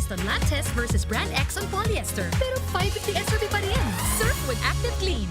focused on lab tests versus brand X on polyester. Pero 550 SRP pa rin. Surf with Active Clean.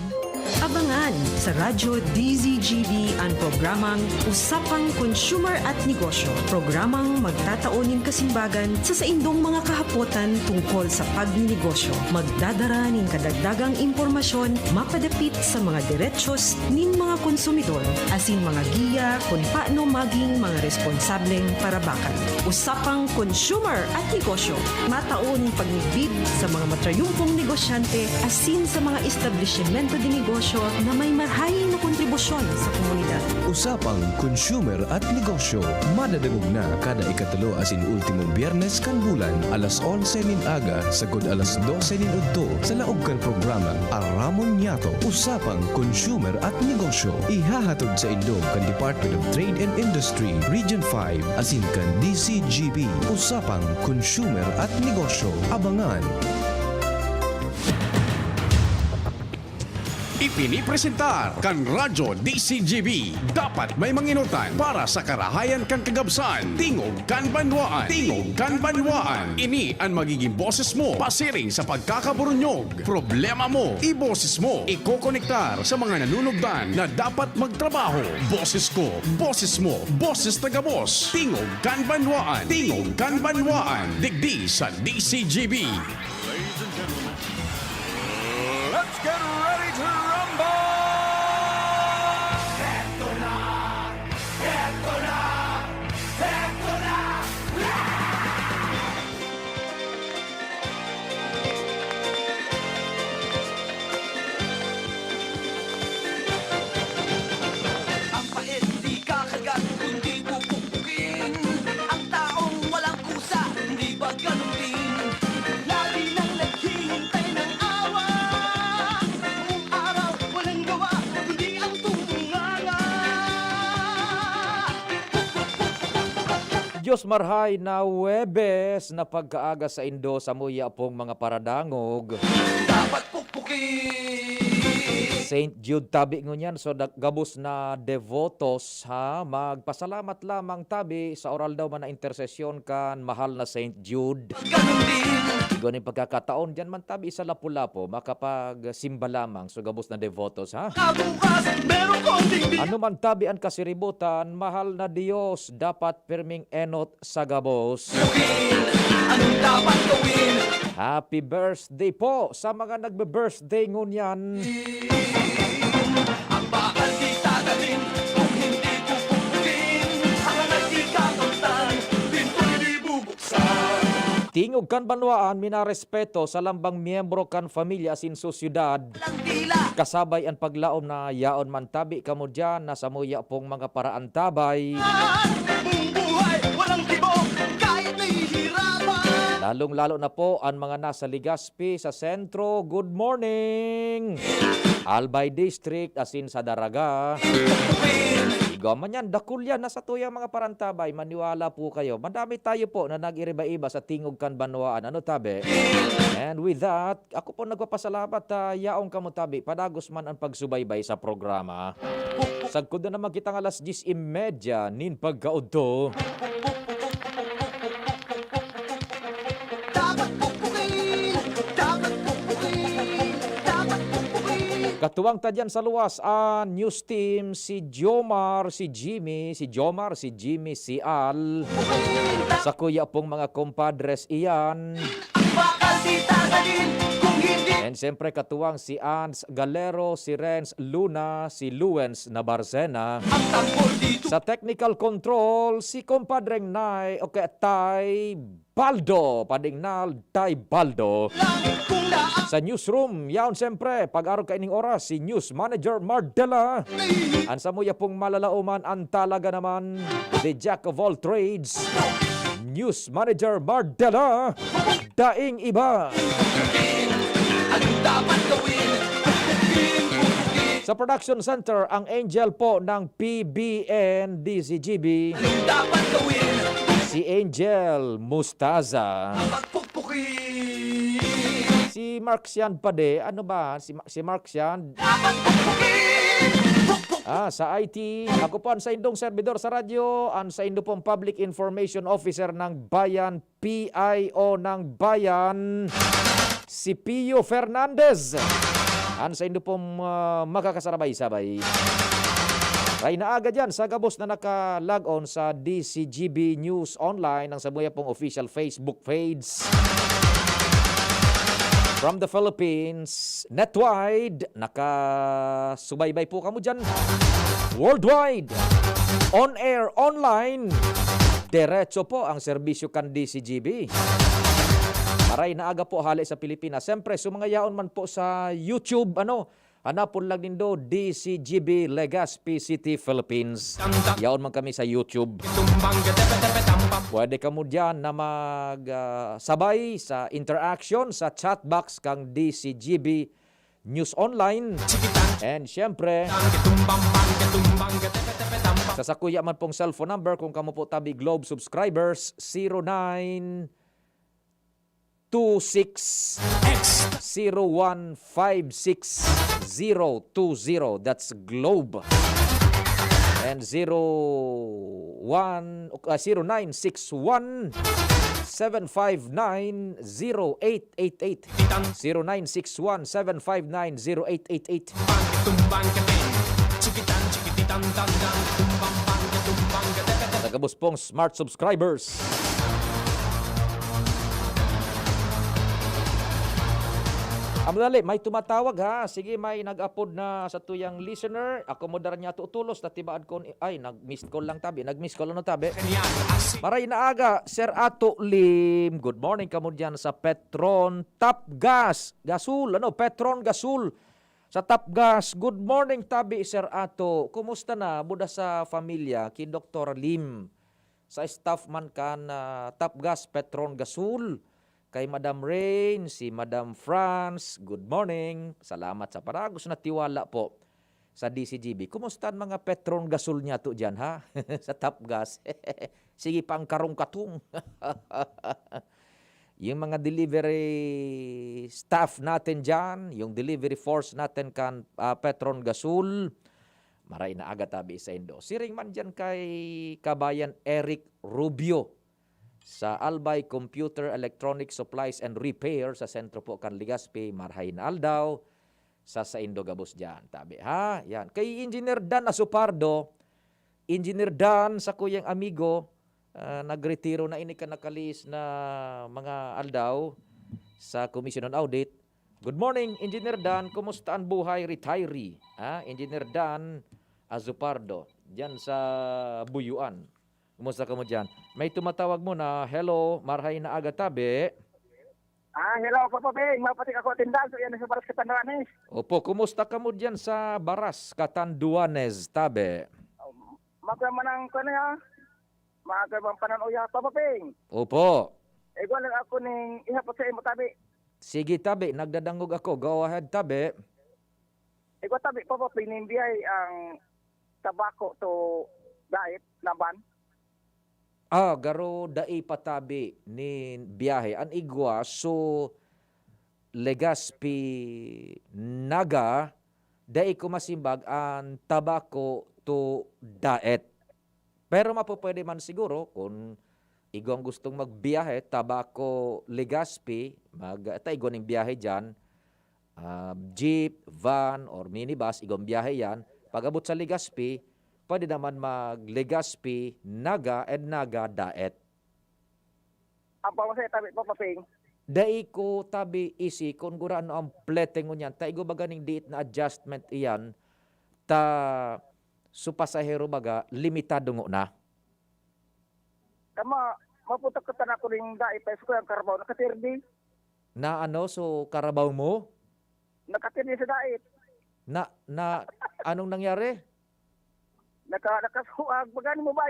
Abangan sa Radyo DZGB ang programang Usapang Consumer at Negosyo. Programang magtataonin kasimbagan sa saindong mga kahapotan tungkol sa pagninegosyo. Magdadara ning kadagdagang impormasyon mapadapit sa mga diretsyon ning mga konsumidor asin mga giya kung paano maging mga responsableng parabakan. Usapang Consumer at Negosyo. Mataon pagnigbib sa mga matrayumpong negosyante asin sa mga establishmento di negosyo na may marhaing na kontribusyon sa komunidad. Usapang Consumer at Negosyo. Madadagog na kada ikatulo asin ultimong biyernes kan bulan alas 11 nin aga sagod alas 12 nin udto sa laog kan programa Aramon Yato. Usapang Consumer at Negosyo. Ihahatod sa indog kan Department of Trade and Industry Region 5 asin kan DCGB. Usapang Consumer at Negosyo. Abangan. Ipinipresentar kan Radyo DCGB. Dapat may manginutan para sa karahayan kang kagabsan. Tingog kan banwaan. Tingog kan banwaan. Ini ang magiging boses mo pasiring sa pagkakaburunyog. Problema mo, iboses mo. Ikokonektar sa mga nanunugdan na dapat magtrabaho. Boses ko, boses mo, boses taga-boss. Tingog kan banwaan. Tingog kan banwaan. Digdi sa DCGB. Ladies and gentlemen, let's get ready to rumble! Ang pait di kakagat kundi pupukin. Ang taong walang kusa hindi ba ganun din? Lagi nang naghihintay ng awa. Buong araw walang gawa kundi ang tunganga. Diyos marhay na Webes na pagkaaga sa Indo sa muya pong mga paradangog. Dapat pupukin. St. Jude tabi ngunyan so gabos na devotos ha magpasalamat lamang tabi sa oral daw man na intersesyon kan mahal na St. Jude. Ganun din. Ganun pagkakataon dyan man tabi sa lapu-lapo makapag simba lamang so gabos na devotos ha. Kabukas meron konting di. Ano man tabi ang kasiributan mahal na Diyos dapat pirming enot sa gabos. Anong dapat gawin? Happy birthday po sa mga nagbe-birthday ngunyan. Ang bakal di tatalim kung hindi pupukin. Ang nagkikakamtan, pinto'y di bubuksan. Tingog kan banwaan minarespeto sa lambang miyembro kan familia sin sosyudad. Lang tila. Kasabay ang paglaom na yaon man tabi kamo dyan na samuya pong mga paraan tabay. Buong buhay, walang tibok, kahit nahihirapan. Lalong-lalo na po ang mga nasa Legazpi sa sentro. Good morning! Albay District asin sa Daraga. Igaw man yan, dakul yan nasa tuyang mga parantabay. Maniwala po kayo. Madami tayo po na nag-iriba-iba sa tingog kan banwaan. Ano tabi? And with that, ako po nagpapasalamat yaong kamo tabi. Padagos man ang pagsubaybay sa programa. Sagkod na naman kitang alas 10:30 nin pagkaudto. Dapat pupukin, dapat pupukin, dapat pupukin. Katuwang tadyan sa luwas ang news team si Jomar, si Jimmy, si Al. Sa kuya pong mga compadres iyan. Ang bakal di tatalim kung hindi. And siyempre katuwang si Ans Galero, si Renz Luna, si Luens Nabarcena. Ang tanggol dito. Sa technical control, si compadreng Nay, okay, Tay Baldo, padingnal Tay Baldo. Lang kung naan. Sa newsroom, yaon siyempre, pag-araw kaining oras, si News Manager Mardela. Ang samuya pong malalauman, ang talaga naman, the Jack of all trades, News Manager Mardela, daing iba. Anong dapat gawin? Pupukin, pupukin. Sa production center, ang angel po ng PBN DCGB, Anong dapat gawin? si Angel Mustaza. Dapat pupukin. Si Mark Sian Pade, ano ba? Si Mark Sian, Dapat pupukin. Sa IT, ako po ang sa indong servidor sa radyo, ang sa indo pong Public Information Officer ng Bayan, PIO ng Bayan, si Pio Fernandez. Ang sa indo pong makakasarabay-sabay. Ay naaga dyan sa gabos na naka-log on sa DCGB News Online ang sabuya pong official Facebook page. From the Philippines, netwide, nakasubaybay po kamo dyan. Worldwide, on-air, online, diretso po ang serbisyo kan DCGB. Maray naaga po hali sa Pilipinas. Siyempre, sumangayaon man po sa YouTube, hanapon lang nindo DCGB Legazpi City, Philippines. Yaon man kami sa YouTube. Pwede ka mo dyan na magsabay sa interaction sa chat box kang DCGB News Online. And syempre, sasakuya man pong cellphone number kung kamo po tabi Globe subscribers 0926-0156-020. That's Globe. And 0961-759-0888. 0961-759-0888. Nagabos pong smart subscribers. Amadali, may tumatawag ha. Sige, may nag-upload na sa tuyang listener. Ako mo dara niya tutulos. Tatibaan ko, nag-missed call lang tabi. Nag-missed call lang tabi. Maray na aga, Sir Ato Lim. Good morning kamo dyan sa Petron Top Gas. Gasul, Petron Gasul. Sa Top Gas. Good morning tabi, Sir Ato. Kumusta na? Buda sa familia, ki Dr. Lim. Sa staff man ka na Top Gas, Petron Gasul. Kay Madam Rain, si Madam France, good morning. Salamat sa paragos na tiwala po sa DCGB. Kumusta ang mga Petron Gasol niya to dyan, ha? Sa Top Gas. Sige pang karong-katong. Yung mga delivery staff natin dyan, yung delivery force natin kan Petron Gasol, maray na aga tabi sa Indo. Siring man dyan kay kabayan Eric Rubio sa Albay Computer Electronic Supplies and Repair sa sentro po kan Legazpi, marhay na aldaw sa Indo gabos dyan. Tabi, ha? Yan. Kay Engineer Dan Asupardo, Engineer Dan sa kuyang amigo, nagretiro na ini ka nakalis na mga aldaw sa Commission on Audit. Good morning, Engineer Dan. Kumusta ang buhay retiree? Engineer Dan Asupardo, dyan sa Buyuan. Kumusta ka mo dyan? May tumatawag mo na, hello, marhay na aga tabi. Hello, Papa Bing. Mapatik ako tindahan. So, yan sa Baras Katanduanes. Opo, kumusta ka mo dyan sa Baras Katanduanes, tabi? Magkamanang ko na magkabang pananuya, Papa Bing. Opo. Ego lang ako ning ihapot sa imo, tabi. Sige, tabi. Nagdadangog ako. Go ahead, tabi. Ego, tabi, Papa Bing, nimbiyay ang tabako to diet, laban. Garo dai patabi ni biyahe. An igwa, so Legazpi Naga, dai ko masimbag ang tabako to daet. Pero mapupwede man siguro kung igong gustong magbiyahe, tabako Legazpi, igong ning biyahe dyan, jeep, van, or minibus, igong biyahe yan. Pag-abot sa Legazpi, pwede naman mag-Legazpi, Naga, and Naga, Daet. Ang pawasay tabi, Papa Ping. Dai ko tabi isi, kung guraan ang pleteng niyan, taigo baga ning diit na adjustment iyan, supasahero baga, limitado ngo na. Kama, maputok ka tanak ko rin dait, tayo ko yung karabaw, nakatirdi. Na so karabaw mo? Nakatirdi sa dait. Anong nangyari? Nakasuag, magani mo ba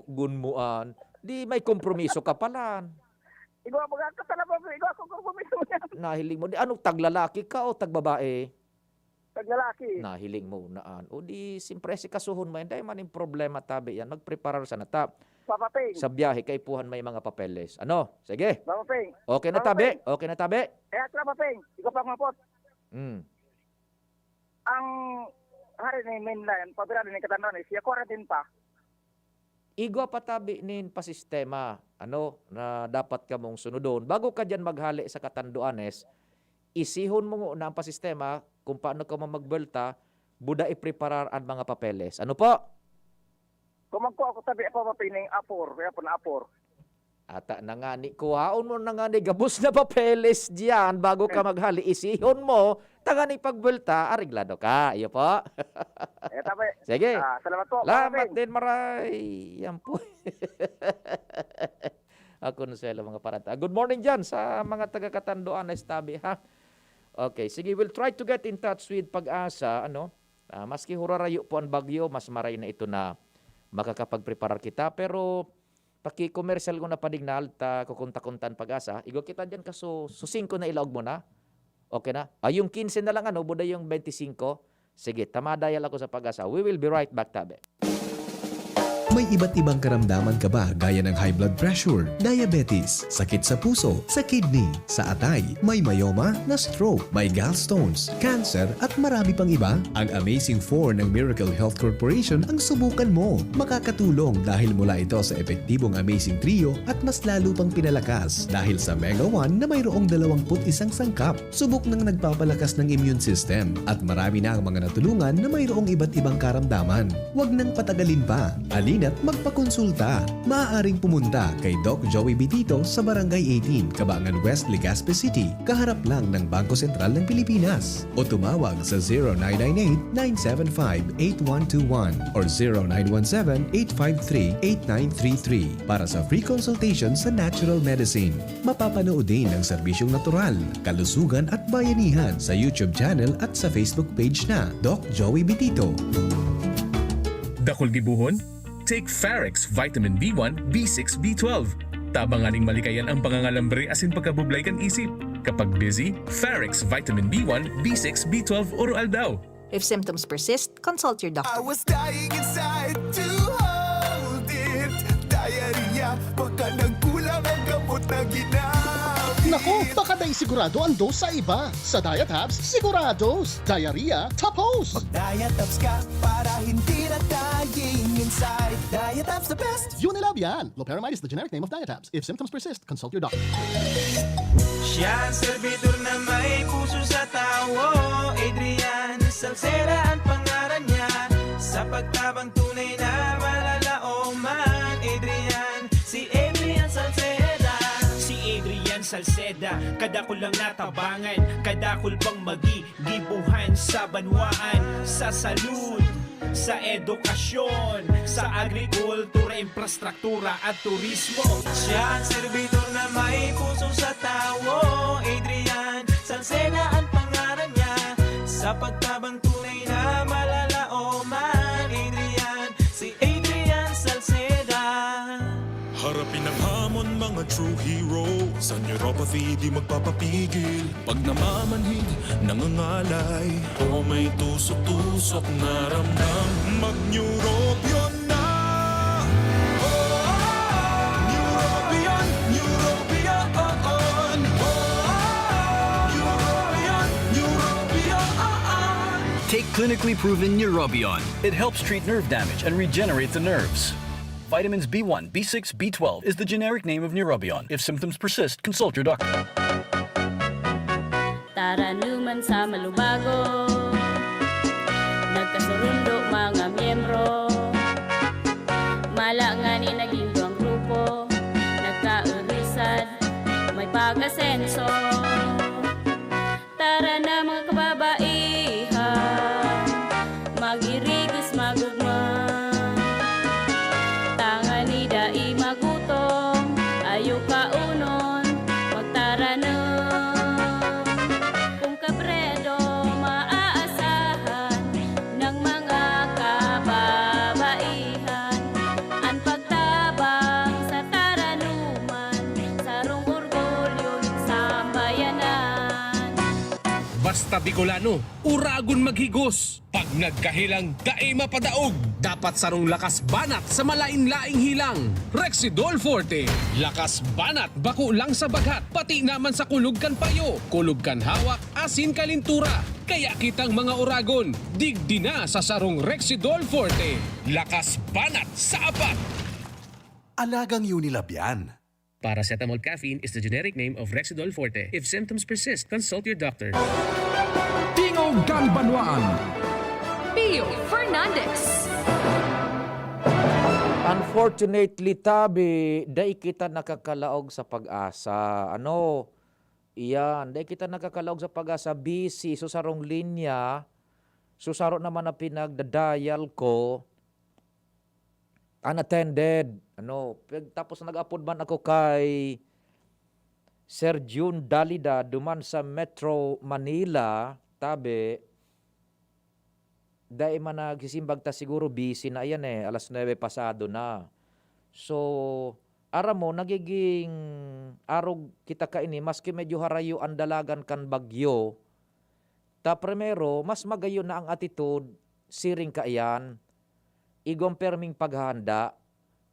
Gunmuan. Di may kompromiso ka pala. Igo ako kompromiso niya. Nahiling mo. Di anong taglalaki ka o tagbabae? Taglalaki. Nahiling mo naan. O di simpre si kasuhon mo. Hindi man yung problema tabi yan. Magpreparar sa natap. Papa Ping. Sa biyahe kay puhan may mga papeles. Ano? Sige. Papa Ping. Okay na tabi? Okay na tabi? Papa Ping. Igo pa mapot. Ang hari ni mainland, pabira ni Katanduan, siya quarantine pa. Igwa patabi nin pa sistema na dapat ka mong sunodon. Bago ka dyan maghali sa Katanduanes, isihon mo na ang pasistema kung paano ka magbelta, buda ipreparar ang mga papeles. Ano po? Kumagko ako tabi pa mapining apor, kaya po na apor. Ata na nga ni, kuhaon mo na nga ni gabos na papeles diyan bago ka maghali. Isihon mo, tanga ni pagbelta, ariglado ka. Iyo po. Tabi. Sige. Salamat po. Salamat din, maray. Yan po. Ako na sila mga parata. Good morning dyan sa mga taga-Katanduanes tabi, ha? Okay, sige, we'll try to get in touch with Pag-asa, maski hurarayo po ang bagyo, mas maray na ito na makakapag-preparar kita, pero paki-commercial ko na padignal, kukunta-kuntan Pag-asa, igo kita dyan kaso, 5 na ilaog mo na, okay na? Yung 15 na lang, buda yung 25, sige, tamadayal ako sa Pag-asa, we will be right back, tabi. May iba't ibang karamdaman ka ba gaya ng high blood pressure, diabetes, sakit sa puso, sa kidney, sa atay, may myoma na stroke, may gallstones, cancer at marami pang iba? Ang Amazing 4 ng Miracle Health Corporation ang subukan mo. Makakatulong dahil mula ito sa epektibong Amazing Trio at mas lalo pang pinalakas dahil sa Mega 1 na mayroong 21 sangkap. Subok ng nagpapalakas ng immune system at marami na ang mga natulungan na mayroong iba't ibang karamdaman. Huwag nang patagalin pa. Alina't magpakonsulta. Maaaring pumunta kay Doc Joey Bitito sa Barangay 18, Cabangan West, Legazpi City, kaharap lang ng Bangko Sentral ng Pilipinas. O tumawag sa 0998-975-8121 or 0917-853-8933 para sa free consultation sa natural medicine. Mapapanood din ang serbisyong natural, kalusugan at bayanihan sa YouTube channel at sa Facebook page na Doc Joey Bitito. Dakol gibuhon? Take Ferrex Vitamin B1, B6, B12. Tabanganing malikayan ang pangangalambre asin pagkabublay kan isip. Kapag busy, Ferrex Vitamin B1, B6, B12 oral daw. If symptoms persist, consult your doctor. I was dying inside to hold it. Diarrhea, baka nagkulang ang gamot na ginamit. Naku, baka dahil sigurado ang dose sa iba. Sa Diet Tabs, sigurados. Diarrhea, tapos. Mag-diet ups ka para hindi na dying inside. Diet ups the best. Unilab yan. Loperamide is the generic name of Diet Tabs. If symptoms persist, consult your doctor. Siya ang servidor na may puso sa tawo. Adrian Salceda ang pangalan niya. Sa pagtabang tunay na malalaoman. Adrian, si Adrian Salceda. Salceda, kadakol lang natabangan, kadakol pang magigibuhan sa banwaan, sa salud, sa edukasyon, sa agrikultura, infrastruktura at turismo. Siya ang servidor na may puso sa tawo. Adrian Salceda ang pangalan niya. Sa pagtabang tunay na malalaoman. Adrian, si Adrian Salceda. Harapin ang hamon, mga true hero. Sa neuropathy di magpapapigil. Pag namamanhid, nangangalay, o may tusok-tusok na ramdam, mag-neurobion na. Neurobion, neurobion. Neurobion, neurobion. Take clinically proven Neurobion. It helps treat nerve damage and regenerate the nerves. Vitamins B1, B6, B12 is the generic name of Neurobion. If symptoms persist, consult your doctor. Tara naman sa malubago, nagkasurundo mga miyembro, malangani naging duwang grupo, nagkaurisan, may pag-asenso. Tara na mga kababaihan, mag-irigis magugma. Ayaw kaunon, magtaranong. Kung kabredo, maaasahan ng mga kababaihan. Ang pagtabang sa taranuman, sarong orgulyo sa bayanan. Basta Bicolano, uragon maghigos. Pag nagkahilang, dae mapadaog. Dapat sarong lakas banat sa malain-laing hilang. Rexidol Forte. Lakas banat, bako lang sa baghat. Pati naman sa kulog kan payo. Kulog kan hawak, asin kalintura. Kaya kitang mga Oragon, digdi na sa sarong Rexidol Forte. Lakas banat sa apat! Alagang Unilab yan. Paracetamol caffeine is the generic name of Rexidol Forte. If symptoms persist, consult your doctor. Tingog Ganbanwaan. Pio Fernandez. Unfortunately, tabi, dai kita nakakalaog sa pag-asa. Ano? Iyan, dai kita nakakalaog sa pag-asa. Busy, susarong linya. Susaro naman na pinagdadial ko. Unattended. Ano? Tapos nag-upload man ako kay Sir June Dalida duman sa Metro Manila. Tabi, dahil man nagsisimbag ta siguro busy na yan alas 9 pasado na. So, ara mo, nagiging arog kita kaini, maski medyo harayo ang dalagan kan bagyo, ta primero, mas magayo na ang attitude, siring ka iyan, igong perming paghanda,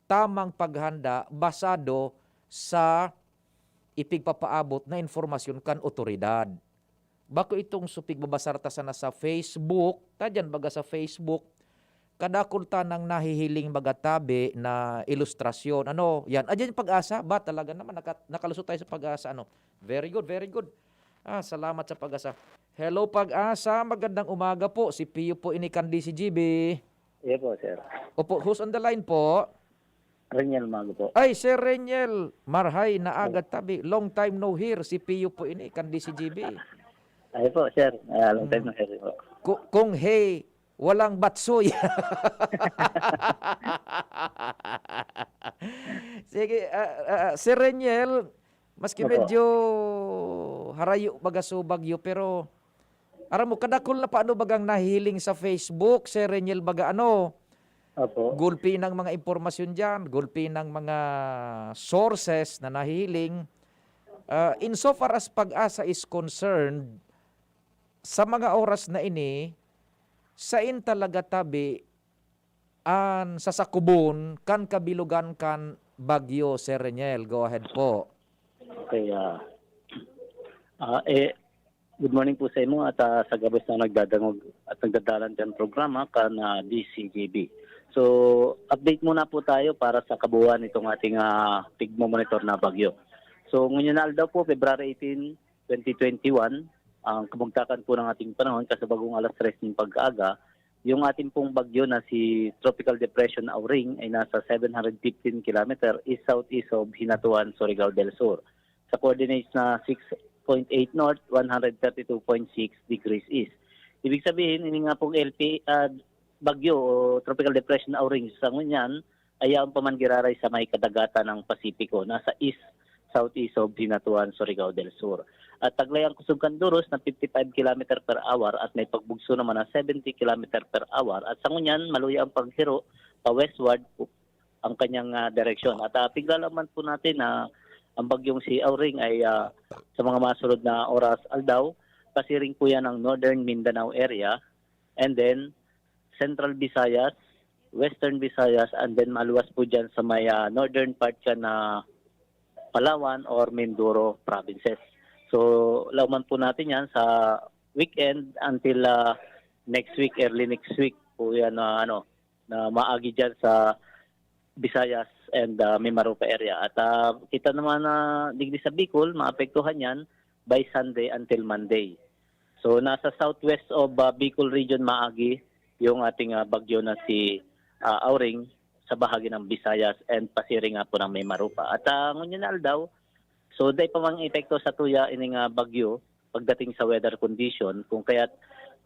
tamang paghanda, basado sa ipigpapaabot na informasyon kan otoridad. Bako itong supig babasarta sana sa Facebook, tadyan baga sa Facebook, kadakulta ng nahihiling bagatabi na ilustrasyon. Ano, yan. Adyan yung pag-asa, ba talaga naman nakalusot tayo sa pag-asa. Ano, very good, very good. Salamat sa pag-asa. Hello pag-asa, magandang umaga po. Si Pio po ini kan DCGB. Yes po, sir. Opo, who's on the line po? Reniel Mago po. Ay, Sir Reniel, marhay na agad tabi. Long time no hear, si Pio po ini kan DCGB. Ay po, sir. Long time na sir po. Kung hey, walang batsoy. Sige, Sir Reniel, maski medyo harayo bagaso bagyo, pero aram mo, kadakol na paano bagang nahihiling sa Facebook, Sir Reniel, baga ano? Opo. Gulpi ng mga impormasyon dyan, gulpi ng mga sources na nahihiling. Insofar as pag-asa is concerned, sa mga oras na ini, sain talaga tabi an sasakubon kan kabilugan kan bagyo, Sir Reniel. Go ahead po. Okay. Good morning po sa inyo at sa gabos na nagdadangog at nagdadalan dyan programa kan DCGB. So, update muna po tayo para sa kabuuan itong ating tigmo-monitor na bagyo. So, ngayon na daw po, February 18, 2021, ang kabagtakan po ng ating panahon kasabagong alas 3 ng pag-aga, yung ating pong bagyo na si Tropical Depression Auring ay nasa 715 km east-southeast of Hinatuan, Surigao del Sur. Sa coordinates na 6.8 north, 132.6 degrees east. Ibig sabihin, ini nga pong bagyo o Tropical Depression Auring sa ngunyan ay ang pamangiraray sa may kadagatan ng Pasipiko, nasa east-southeast of Hinatuan, Surigao del Sur. At taglay ang kusog kanduros na 55 km per hour at may pagbugso naman na 70 km per hour. At sa ngunyan, maluya ang paghiro pa westward ang kanyang direksyon. At piglalaman po natin na ang bagyong si Auring ay sa mga masunod na oras aldaw, pasiring po yan ang Northern Mindanao area, and then Central Visayas, Western Visayas, and then maluwas po dyan sa may northern part ka na Palawan or Mindoro provinces. So, lauman po natin yan sa weekend until next week, early next week po yan na maagi dyan sa Visayas and Mimaropa area. At kita naman na digdi sa Bicol, maapektuhan yan by Sunday until Monday. So, nasa southwest of Bicol region maagi yung ating bagyo na si Auring sa bahagi ng Visayas and pasiring nga po ng Mimaropa. At ngunyan na daw, so, dahil pa mang epekto sa tuya ining bagyo pagdating sa weather condition, kung kaya't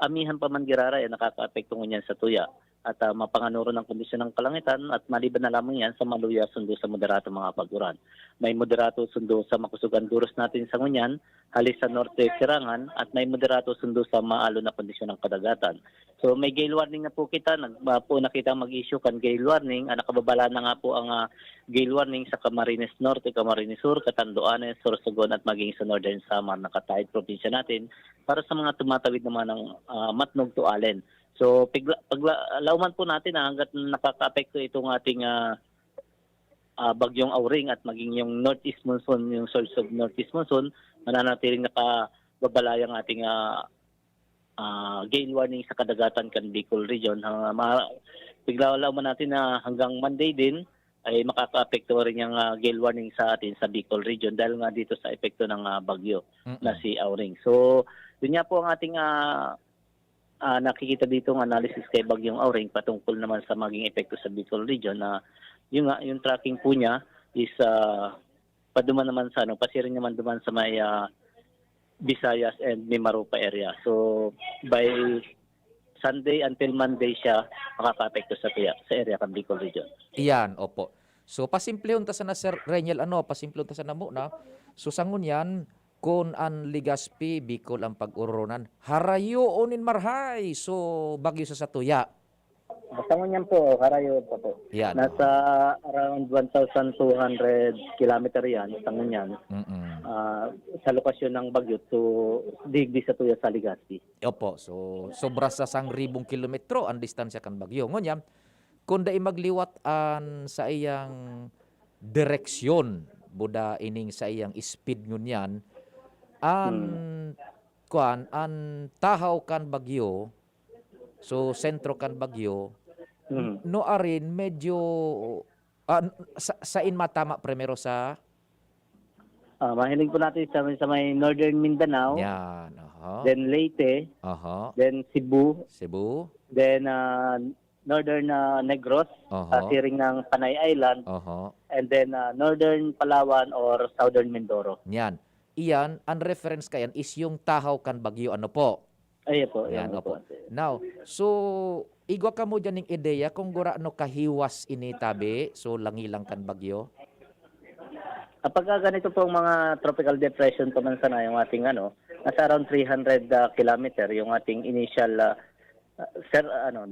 amihan pa man girara nakaka-apekto ngunyan sa tuya. At mapanganuro ng kondisyon ng kalangitan at maliban na lamang yan sa maluya sundo sa moderato mga paguran. May moderato sundo sa makusugan duros natin sa ngunyan, halis sa norte Sirangan, at may moderato sundo sa maalo na kondisyon ng kadagatan. So may gale warning na po kita, po nakita mag-issue kan gale warning, nakababala na nga po ang gale warning sa Camarines Norte, Camarines Sur, Catanduanes, Sorsogon at maging sa Northern Samar na katahid probinsya natin para sa mga tumatawid naman ng Matnog to Allen. So, paglauman po natin hanggat nakaka-apekto itong ating bagyong Auring at maging yung northeast monsoon, yung source of northeast monsoon, mananatiling nakababalay ang ating gale warning sa kadagatan kan Bicol region. Bigla man natin na hanggang Monday din ay makaka-apekto rin yung gale warning sa atin sa Bicol region dahil nga dito sa epekto ng bagyo na si Auring. So, yun nga po ang ating nakikita dito ng analysis kay Bagyong Auring patungkol naman sa maging epekto sa Bicol region na yung tracking po niya is paduman naman sa pasiring naman duman sa may Visayas and Mimaropa area. So by Sunday until Monday siya makaka-apekto sa area ng Bicol region. Iyan, opo. So pasimplehon ta sana Sir Reniel, pasimplehon ta sana mo na. So sangon yan, kung an Ligaspi, Bicol ang pag-urunan, harayo onin marhay. So bagyo sa Satuya. Sangon yan po, harayo pa po. Yan. Nasa around 1,200 kilometer yan, sangon yan. Sa lokasyon ng bagyo to digdi sa Tuya sa Ligaspi. Opo, so sobra sa 1,000 kilometro ang distansya kan bagyo. Ngonya, kung dai magliwat an sa iyang direksyon, buda ining sa iyang speed ngunyan, an tahaw kan bagyo, so sentro kan bagyo, no arin medyo sa matama primero sa mahiling po natin sa may Northern Mindanao. yan, Then Leyte. Then Cebu. Then Northern Negros, siring ng Panay Island. And then Northern Palawan or Southern Mindoro. Yan. Iyan, ang reference kayan is yung tahaw kan bagyo, ano po? Ay po. Yan, opo. Now, so igwa ka mo dyan ng ideya kung gura no kahiwas ini tabi, so langilang kan bagyo? Kapag ganito pong mga tropical depression pa man sana yung ating nasa around 300 kilometer yung ating initial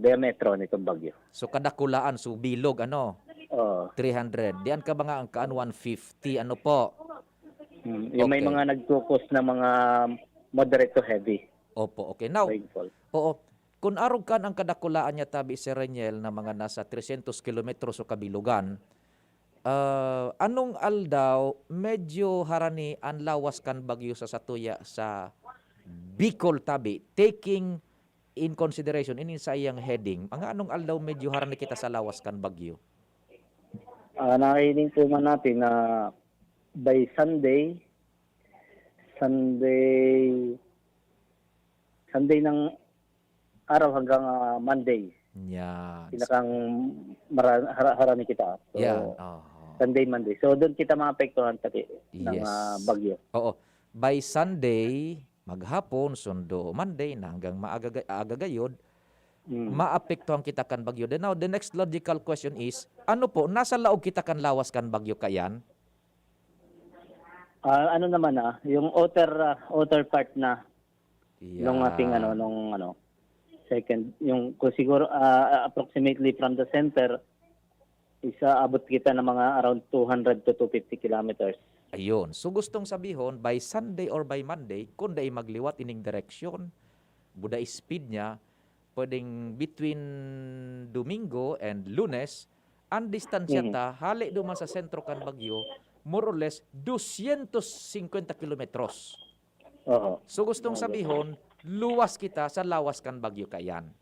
diametro nitong bagyo. So kadakulaan, so bilog 300. Diyan ka ba nga ang kaan 150 ano po? Yung may mga nag-focus na mga moderate to heavy. Opo, okay. Now, rainfall. Oo. Kung arog kan ang kadakulaan niya tabi Sir Reniel na mga nasa 300 kilometro so kabilugan, anong aldaw medyo harani ang lawas kan bagyo sa Satuya sa Bicol tabi, taking in consideration inin sa iyang heading, ang anong aldaw medyo harani kita sa lawas kan bagyo? Nakahiling po man natin na by Sunday ng araw hanggang Monday. Yan. Pinakang harami kita. So, Sunday, Monday. So doon kita maapektuhan pati ng bagyo. Oo. By Sunday, maghapon, sundo, Monday, na hanggang maagagayod, maapektuhan kita kan bagyo. Then now, the next logical question is, ano po, nasa laog kita kan lawas kan bagyo kayan? Yung outer part na nung ating second, yung kung siguro approximately from the center, abot kita ng mga around 200 to 250 kilometers. Ayun. So gustong sabihon, by Sunday or by Monday, kung dai magliwat ining direksyon, buda speed niya, pwedeng between Domingo and Lunes, ang distansya ta, hali duman sa sentro kan bagyo, more or less 250 kilometros. So gustong sabihon, luwas kita sa lawas kan bagyo kayan.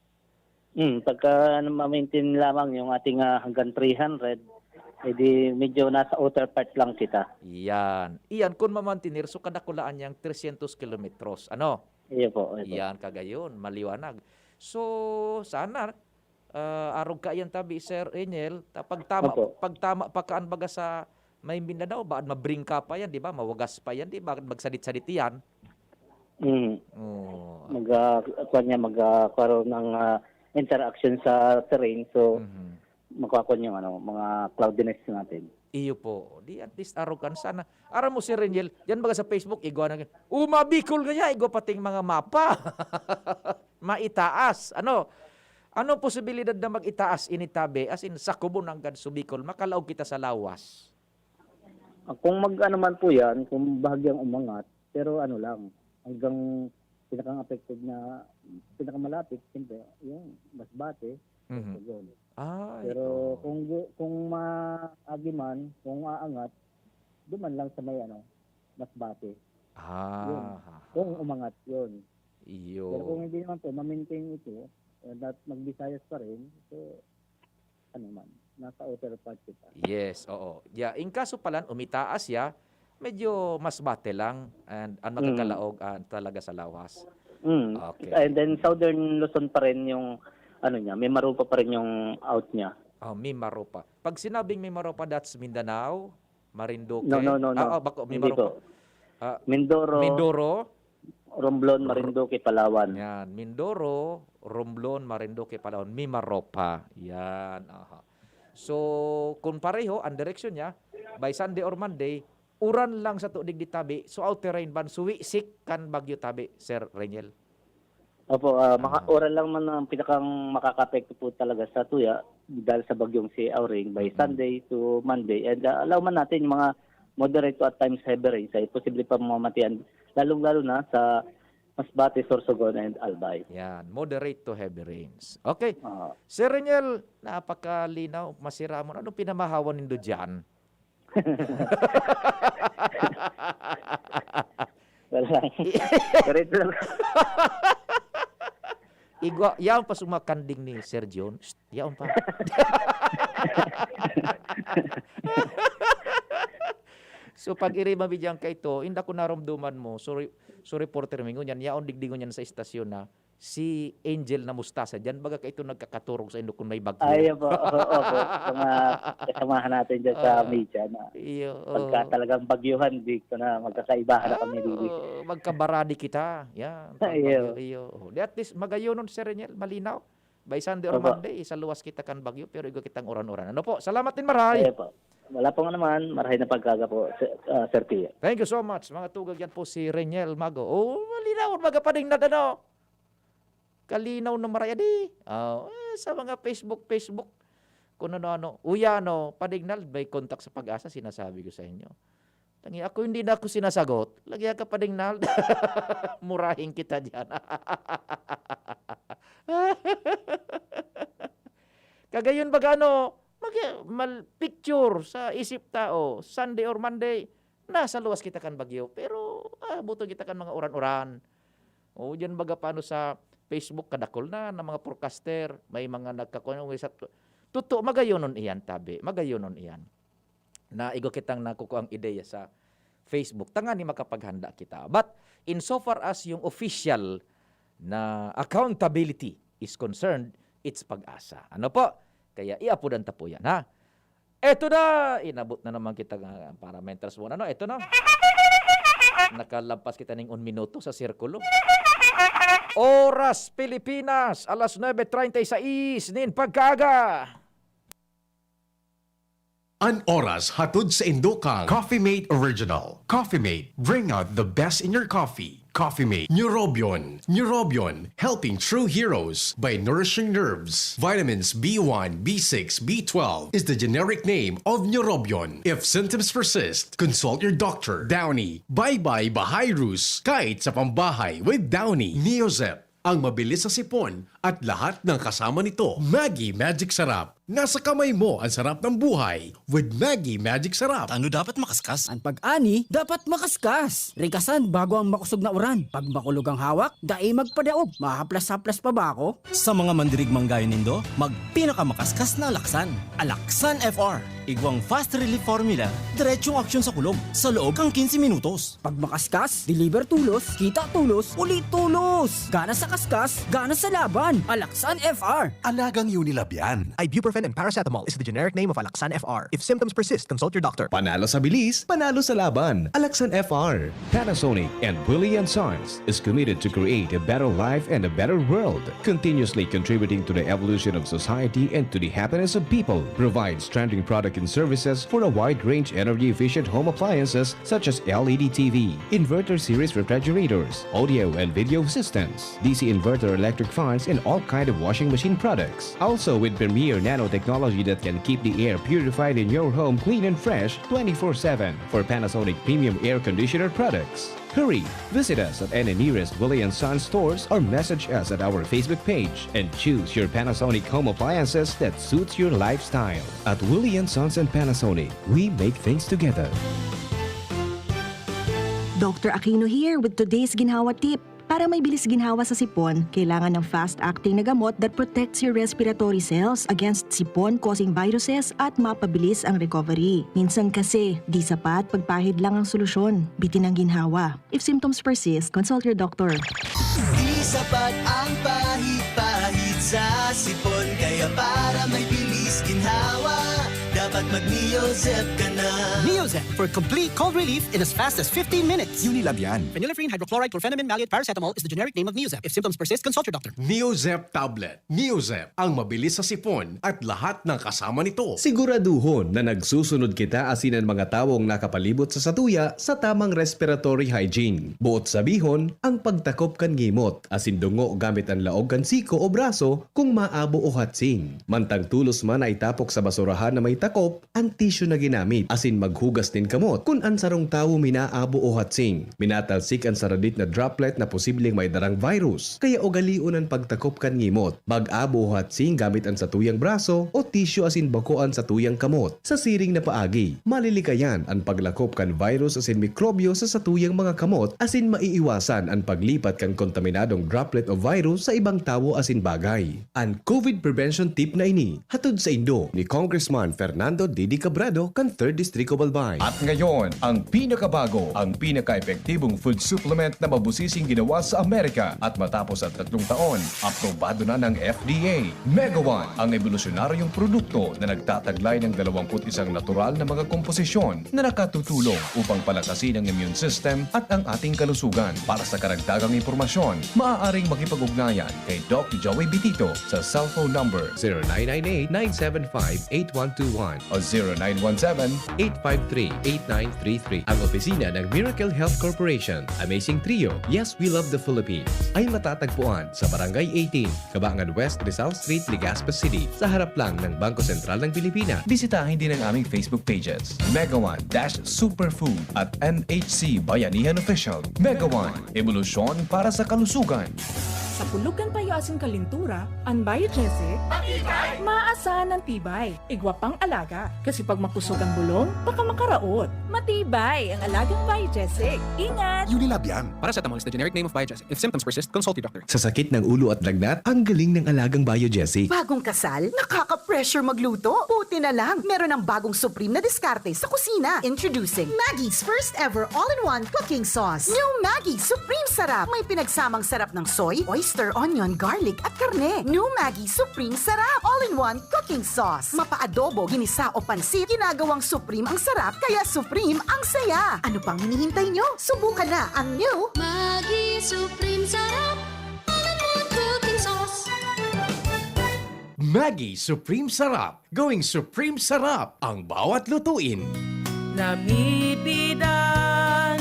Pagka ma-maintain lamang yung ating hanggang 300, edi medyo nasa outer part lang kita. Iyan, kung mamantinir, so kadakulaan niyang 300 kilometros. Ano? Iya po. Iyan, kagayon, maliwanag. So, sana, arog ka yan tabi, Sir Reniel, pagtama pa kaan baga sa may Mindanao, bakit mabring ka pa yan, di ba? Mawagas pa yan, di ba? Magsadit-sadit yan. Magkaroon ng interaction sa terrain, so magkakaroon yung mga cloudiness natin. Iyo po. Di at least arogan sana. Aram mo si Reniel, yan baga sa Facebook, igwa na, mabikol nga igwa pating mga mapa. Maitaas. Ano posibilidad na mag-itaas initabi, as in sa kubon hanggang subikol, makalaog kita sa lawas? Kung man po yan, kung bahagyang umangat, pero lang, hanggang pinakang-affected na, pinakamalapit, siyempre, yung Masbate, pero kung maagiman, kung aangat, duman lang sa may Masbate. Yun. Kung umangat yun. Pero kung Iyo. hindi naman po, ma-maintain ito, at mag-Visayas pa rin, so, nasa outer part kita. Yes, oo. Yeah, in kaso pala umitaas ya, medyo mas bate lang and ang magkakalaog talaga sa lawas. Okay. And then Southern Luzon pa rin yung niya, may marupa pa rin yung out niya. Oh, Mimaropa. Pag sinabing Mimaropa, that's Mindanao, Marinduque. No. Bako, Hindi Mimaropa. po. Mindoro, Romblon, Marinduque, Palawan. Yan, Mindoro, Romblon, Marinduque, Palawan, Mimaropa. Yan. Aha. So, kung pareho, ang direksyon niya, by Sunday or Monday, uran lang sa tuig di tabi, so out terrain ban, suwi-sik kan bagyo tabi, Sir Reniel. Opo, oral lang man ang pinakang makaka-apekto po talaga sa tuya dahil sa bagyong si Auring by Sunday to Monday. And allow man natin yung mga moderate to at times heavy rains ay posible pa mamatian, lalong-lalo na sa Masbate, Sorsogon, and Albay. Yan, moderate to heavy rains. Okay. Sir Reniel, napakalinaw, masira mo. Anong pinamahawan nindo dyan? Wala. Correct lang. Igwa, yaon pa sumakanding ni Sir John. Shh, yaon pa. So pag irimabidyan ka ito, hindi ko naramduman mo, sorry reporter mingon yan, yaon digdingon yan sa istasyon na si Angel na Mustasa. Diyan baga ka ito nagkakaturog sa indo kung may bagyo. Ay, opo. Mga kasamahan natin dyan sa media na pagka talagang bagyuhan, di ko na magkakaibahan na kami dito. Magkabaradi kita. Yan. Iyo. At least magayon nun, Sir Reniel, malinaw. By Sunday or Monday, sa luwas kita kan bagyo, pero igo kitang uran-uran. Ano po? Salamat din, Maray. Ay, po. Wala po nga naman, marahay na pagkaga po, Sir Pia. Thank you so much. Mga tugag yan po si Reniel Mago. Oh, malinaw. Magapading na dano. Kalinaw na marayadi. Sa mga Facebook. Kung ano. Uyano, padignal, may contact sa Pag-asa, sinasabi ko sa inyo. Tangi, ako hindi na ako sinasagot. Lagyan ka padignal. Murahin kita dyan. Kagayon baga picture sa isip tao, Sunday or Monday, nasa luwas kita kan bagyo. Pero, buto kita kan mga uran-uran. O, dyan baga paano sa Facebook, kadakol na ng mga forecaster, may mga nagkakuha. Totoo, magayonon iyan, tabi. Magayonon iyan. Na igo kitang nakukuha ang ideya sa Facebook. Tanga ni makapaghanda kita. But, insofar as yung official na accountability is concerned, it's Pag-asa. Ano po? Kaya iapudan ta po yan, ha? Eto na! Inabot na naman kita parameters mo. Ano? Eto na. Nakalampas kita ng 1 minuto sa sirkulo. Oras Pilipinas, alas 9:36 nin pagkaga. An oras hatod sa Indokang Coffee Mate Original. Coffee Mate, bring out the best in your coffee. Coffee Mate, Neurobion. Neurobion, helping true heroes by nourishing nerves. Vitamins B1, B6, B12 is the generic name of Neurobion. If symptoms persist, consult your doctor. Downy, bye-bye Bahayrus. Kahit sa pambahay with Downy. Neozep, ang mabilis sa sipon at lahat ng kasama nito. Maggie Magic Sarap. Nasa kamay mo ang sarap ng buhay with Maggie Magic Sarap. Ano dapat makaskas? Ang pag-ani, dapat makaskas. Rikasan bago ang makusog na uran. Pag makulog ang hawak, dai magpadaog. Mahaplas-haplas pa ba ako? Sa mga mandirigmang gaya nindo, magpinakamakaskas na alaksan. Alaksan FR. Igwang fast relief formula, diretsong aksyon sa kulog. Sa loob kang 15 minutos. Pag makaskas, deliver tulos, kita tulos, ulit tulos. Gana sa kaskas, gana sa laban. Alaksan FR. Alagang Unilab yan. Ibuprofen and paracetamol is the generic name of Alaksan FR. If symptoms persist, consult your doctor. Panalo sa bilis, panalo sa laban. Alaksan FR. Panasonic and Willie & Sons is committed to create a better life and a better world, continuously contributing to the evolution of society and to the happiness of people. Provides trending product and services for a wide range energy-efficient home appliances such as LED TV, inverter series refrigerators, audio and video systems, DC inverter electric fans, and all kind of washing machine products. Also with premier nanotechnology that can keep the air purified in your home clean and fresh 24/7 for Panasonic premium air conditioner products. Hurry! Visit us at any nearest Willie & Sons stores or message us at our Facebook page and choose your Panasonic home appliances that suits your lifestyle. At Willie & Sons and Panasonic, we make things together. Dr. Aquino here with today's ginhawa tip. Para may bilis ginhawa sa sipon, kailangan ng fast-acting na gamot that protects your respiratory cells against sipon-causing viruses at mapabilis ang recovery. Minsan kasi, di sapat pagpahid lang ang solusyon. Bitin ang ginhawa. If symptoms persist, consult your doctor. Di sapat ang pahit-pahit sa sipon, kaya para may bilis ginhawa, dapat mag-Neozep ka na. Neozep for complete cold relief in as fast as 15 minutes. Unilab yan. Phenylephrine, hydrochloride, chlorpheniramine, maleate, paracetamol is the generic name of Neozep. If symptoms persist, consult your doctor. Neozep Tablet. Neozep, ang mabilis sa sipon at lahat ng kasama nito. Siguraduhon na nagsusunod kita asin ang mga tawong nakapalibot sa satuya sa tamang respiratory hygiene. Buot sabihon, ang pagtakop kan ngimot, asin dungo gamit ang laog kan siko o braso kung maabo o hatsing. Mantang tulos man ay tapok sa basurahan na may takop, ang tissue na ginamit, asin maghugas din kamot kung ang sarong tawo minaabo o hatsing. Minatalsik ang saradit na droplet na posibleng may darang virus. Kaya ugaliun ang pagtakop kan ngimot, mag-abo o hatsing gamit ang satuyang braso o tissue asin bakoan sa tuyang kamot. Sa siring na paagi, malilikayan ang paglakop kan virus asin mikrobyo sa satuyang mga kamot asin maiiwasan ang paglipat kan kontaminadong droplet o virus sa ibang tawo asin bagay. Ang COVID prevention tip na ini, hatod sa Indo ni Congressman Fernando Didi Cabrado kan 3rd District of Albay. At ngayon, ang pinakabago, ang pinaka-epektibong food supplement na mabusising ginawa sa Amerika at matapos ang 3 taon, aprobado na ng FDA. Mega One, ang evolusyonaryong produkto na nagtataglay ng 21 natural na mga komposisyon na nakatutulong upang palakasin ang immune system at ang ating kalusugan. Para sa karagdagang impormasyon, maaaring makipag-ugnayan kay Doc Joey Bitito sa cellphone number 0998-975-8121 o 0917-853-8933. Ang opisina ng Miracle Health Corporation, Amazing Trio, Yes, We Love the Philippines, ay matatagpuan sa Barangay 18, Kabangan West, Rizal Street, Legazpi City, sa harap lang ng Bangko Sentral ng Pilipinas. Bisitahin din ang aming Facebook pages, Mega One-Superfood at NHC Bayanihan Official. Mega One, evolusyon para sa kalusugan. Sa pulugan payo asin kalintura, ang biogesic, maasahan ng tibay, igwapang alaga. Kasi pag makusog ang bulong, baka makaraot. Matibay ang alagang biogesic. Ingat! Unilab yan. Paracetamol is the generic name of Biogesic. If symptoms persist, consult your doctor. Sa sakit ng ulo at lagnat, ang galing ng alagang Biogesic. Bagong kasal? Nakaka-pressure magluto? Buti na lang, meron ng bagong Supreme na diskarte sa kusina. Introducing Maggie's first ever all-in-one cooking sauce. New Maggie Supreme Sarap. May pinagsamang sarap ng soy, oyster, onion, garlic at karne. New Maggie Supreme Sarap. All-in-one cooking sauce. Mapa-adobo, ginisa o pansit, ginagawang Supreme ang sarap, kaya Supreme ang saya. Ano pang hinihintay nyo? Subukan na ang new Maggie Supreme Sarap. All-in-one cooking sauce. Maggie Supreme Sarap. Going Supreme Sarap ang bawat lutuin. Namipidan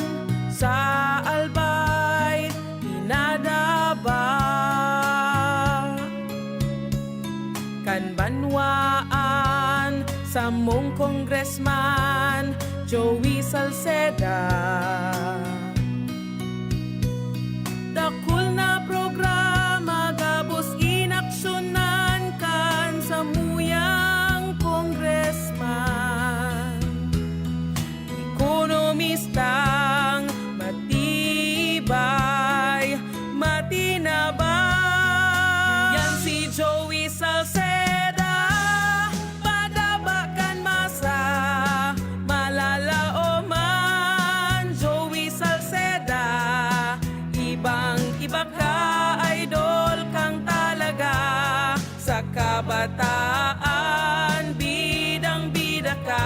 sa albay, inadaba. Kanbanwaan sa mong congressman, Joey Salceda. Dakul na programa, gabos inaksyonan kan sa muyang congressman. Ekonomistang matibay, matinabay. Yan si Joey Salceda, padabakan masa, malalaoman. Joey Salceda, ibang-iba ka, idol kang talaga. Sa kabataan, bidang-bida ka.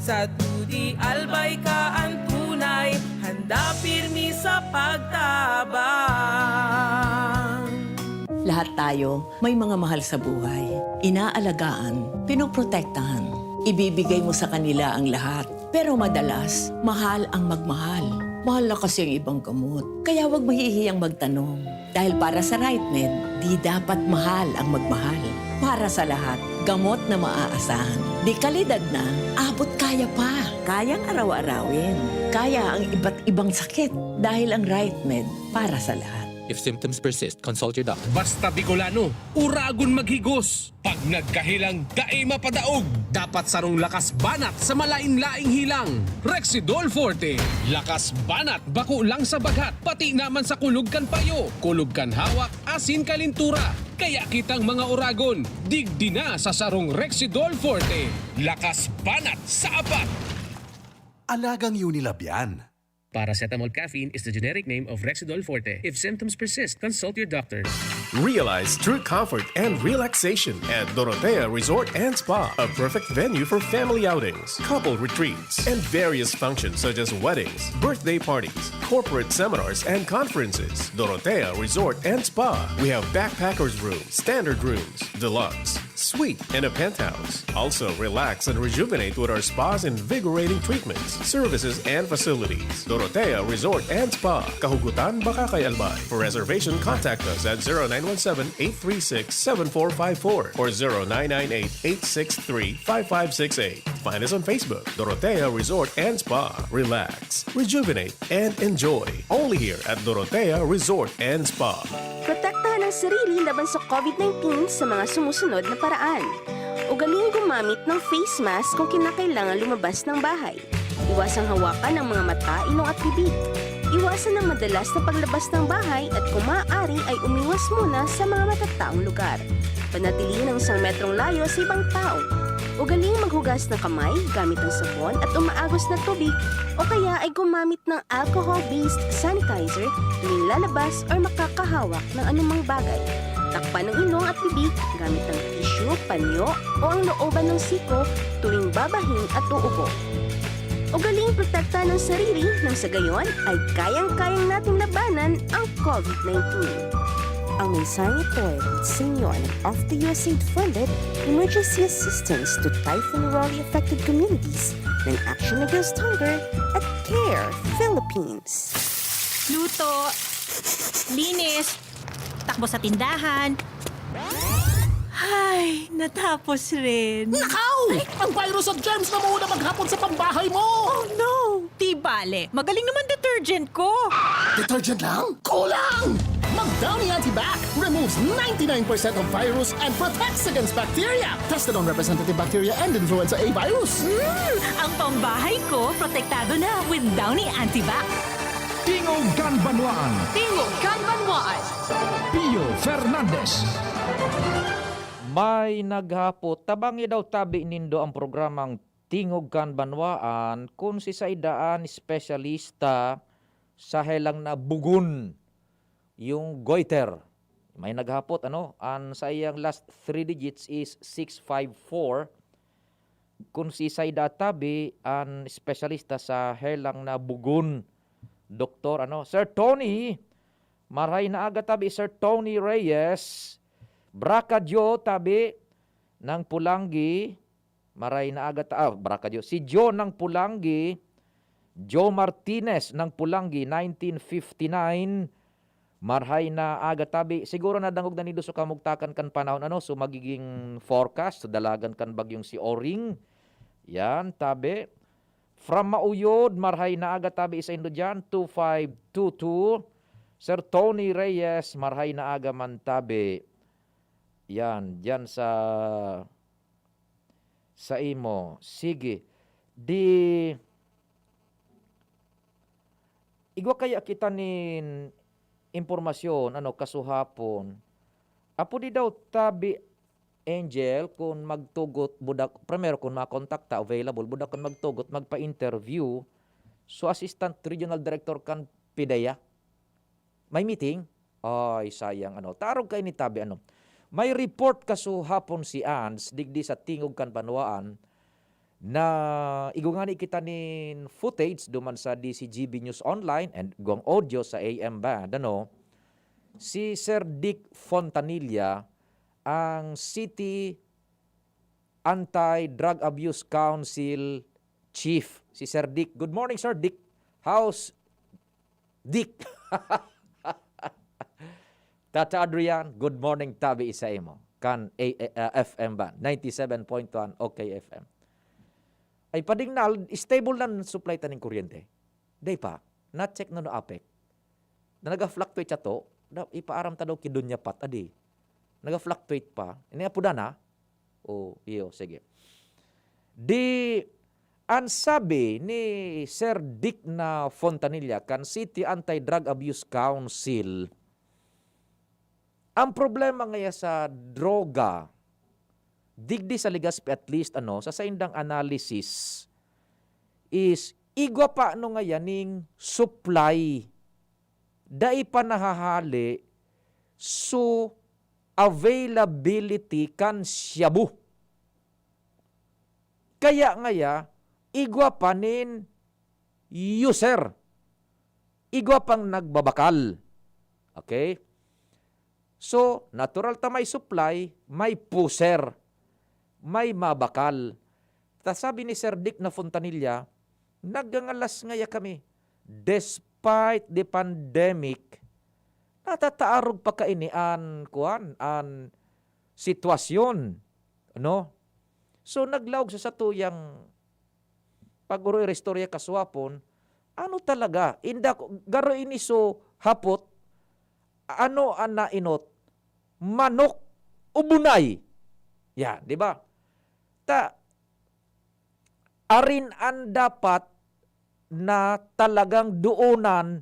Sa tudi albay ka ang tunay, handa pirmi sa pagtabang. Lahat tayo may mga mahal sa buhay. Inaalagaan, pinoprotektahan. Ibibigay mo sa kanila ang lahat. Pero madalas, mahal ang magmahal. Mahal na kasi ang ibang gamot. Kaya huwag mahihiyang magtanong. Dahil para sa RightMed, di dapat mahal ang magmahal. Para sa lahat, gamot na maaasahan. Di kalidad na, abot kaya pa. Kayang araw-arawin. Kaya ang iba't ibang sakit. Dahil ang RightMed para sa lahat. If symptoms persist, consult your doctor. Basta Bicolano, uragon maghigos. Pag nagkahilang, dae mapadaog. Dapat sarong lakas banat sa malain-laing hilang. Rexidol Forte. Lakas banat, bako lang sa bagat. Pati naman sa kulog kan payo. Kulog kan hawak, asin kalintura. Kaya kitang mga uragon, digdi na sa sarong Rexidol Forte. Lakas banat sa apat. Alagang Unilab yan. Paracetamol caffeine is the generic name of Rexidol Forte. If symptoms persist, consult your doctor. Realize true comfort and relaxation at Dorotea Resort and Spa, a perfect venue for family outings, couple retreats, and various functions such as weddings, birthday parties, corporate seminars, and conferences. Dorotea Resort and Spa. We have backpackers rooms, standard rooms, deluxe, suite, and a penthouse. Also, relax and rejuvenate with our spa's invigorating treatments, services, and facilities. Dorotea Resort and Spa. Kahugutan, Baka kay Albay. For reservation, contact us at 0917-836-7454 or 0998-863-5568. Find us on Facebook, Dorotea Resort and Spa. Relax, rejuvenate, and enjoy. Only here at Dorotea Resort and Spa. Protektahan ang sarili laban sa COVID-19 sa mga sumusunod na paraan. Ugaling gumamit ng face mask kung kinakailangan lumabas ng bahay. Iwasang hawakan ang mga mata, ilong at bibig. Iwasan ang madalas na paglabas ng bahay at kung maaari ay umiwas muna sa mga matataong lugar. Panatilihin ang 1 metrong layo sa ibang tao. Ugaling maghugas ng kamay gamit ang sabon at umaagos na tubig o kaya ay gumamit ng alcohol-based sanitizer tuwing lalabas o makakahawak ng anumang bagay. Takpan ng ilong at bibig gamit ng tissue, panyo o ang looban ng siko tuwing babahin at uubo. Ugaling protektahan ng sarili nang sa gayon ay kayang-kayang nating labanan ang COVID-19. Ang mensaheng ito ay sa inyo of the USAID-funded Emergency Assistance to Typhoon Raleigh-affected communities ng Action Against Hunger at CARE Philippines. Luto, linis, takbo sa tindahan. Ay, natapos rin. Nakaw! Ang virus at germs na muna maghapon sa pambahay mo! Oh no! Di bale, magaling naman detergent ko. Detergent lang? Kulang! Mag-Downy Antibac removes 99% of virus and protects against bacteria. Tested on representative bacteria and influenza A virus. Ang pambahay ko, protektado na with Downy Antibac. Tingog Ganbanwaan. Tingog Ganbanwaan. Pio Fernandez. May naghapot, tabangi daw tabi nindo ang programang Tingog kan Banwaan kung si saidaan espesyalista sa helang na bugun yung goiter. May naghapot ang sayang last 3 digits is 654. Kung si saida tabi ang espesyalista sa helang na bugun, Doktor Sir Tony, maray na aga tabi Sir Tony Reyes. Bracadyo tabi ng Pulangi, maray na agad Bracadyo. Si Joe ng Pulangi, Joe Martinez ng Pulangi, 1959, maray na agad tabi. Siguro na dangog na nido so kamugtakan kan panahon so magiging forecast, so dalagan kan bagyong si Oring. Yan, tabi. From Mauyod, maray na agad tabi isa indo dyan, 2522. Sir Tony Reyes, maray na aga man tabi. Yan, dyan sa imo. Sige. Igwa kaya kita nin impormasyon, kasuhapon. Apo di daw tabi Angel kung magtugot, budak, primero kung makontakta, available, budak kung magtugot, magpa-interview, so Assistant Regional Director kan Pidaya. May meeting? Ay, sayang, tarog kayo ni tabi, May report kaso hapon si Ans, digdi sa Tingog kan Banwaan, na igungani kita nin footage duman sa DCGB News Online and gong audio sa AM Band. Si Sir Dick Fontanilla, ang City Anti-Drug Abuse Council Chief. Si Sir Dick. Good morning, Sir Dick. How's Dick? Tata Adrian, good morning tabi isa imo. Kan FM Band, 97.1 OK FM. Ay pading na, stable na supply taning kuryente. Day pa, na-check na no APEC. Na nag-fluctuate siya to, ipaaram ta daw kidunya pat adi. Naga-fluctuate pa. Ini apo na? O, iyo, sige. Ang sabi ni Sir Dick na Fontanilla kan City Anti-Drug Abuse Council, ang problema ngaya sa droga, digdi sa Legazpi at least sa saindang analysis is igwa pa ngaya ning supply dai pa nahahali so availability kan shabu. Kaya ngaya igwa pa nin user. Igwa pang nagbabakal. Okay? So, natural ta may supply, may puser, may mabakal. Sabi ni Sir Dick na Fontanilla, nagangalas ngaya kami. Despite the pandemic, natataarog pa kaini an sitwasyon. So, naglaog sa satuyang pag-uroy restorya kaswapon, talaga, garo ini so hapot, ana inot, manok, ubunay. Ya, di ba? Arin ang dapat na talagang duunan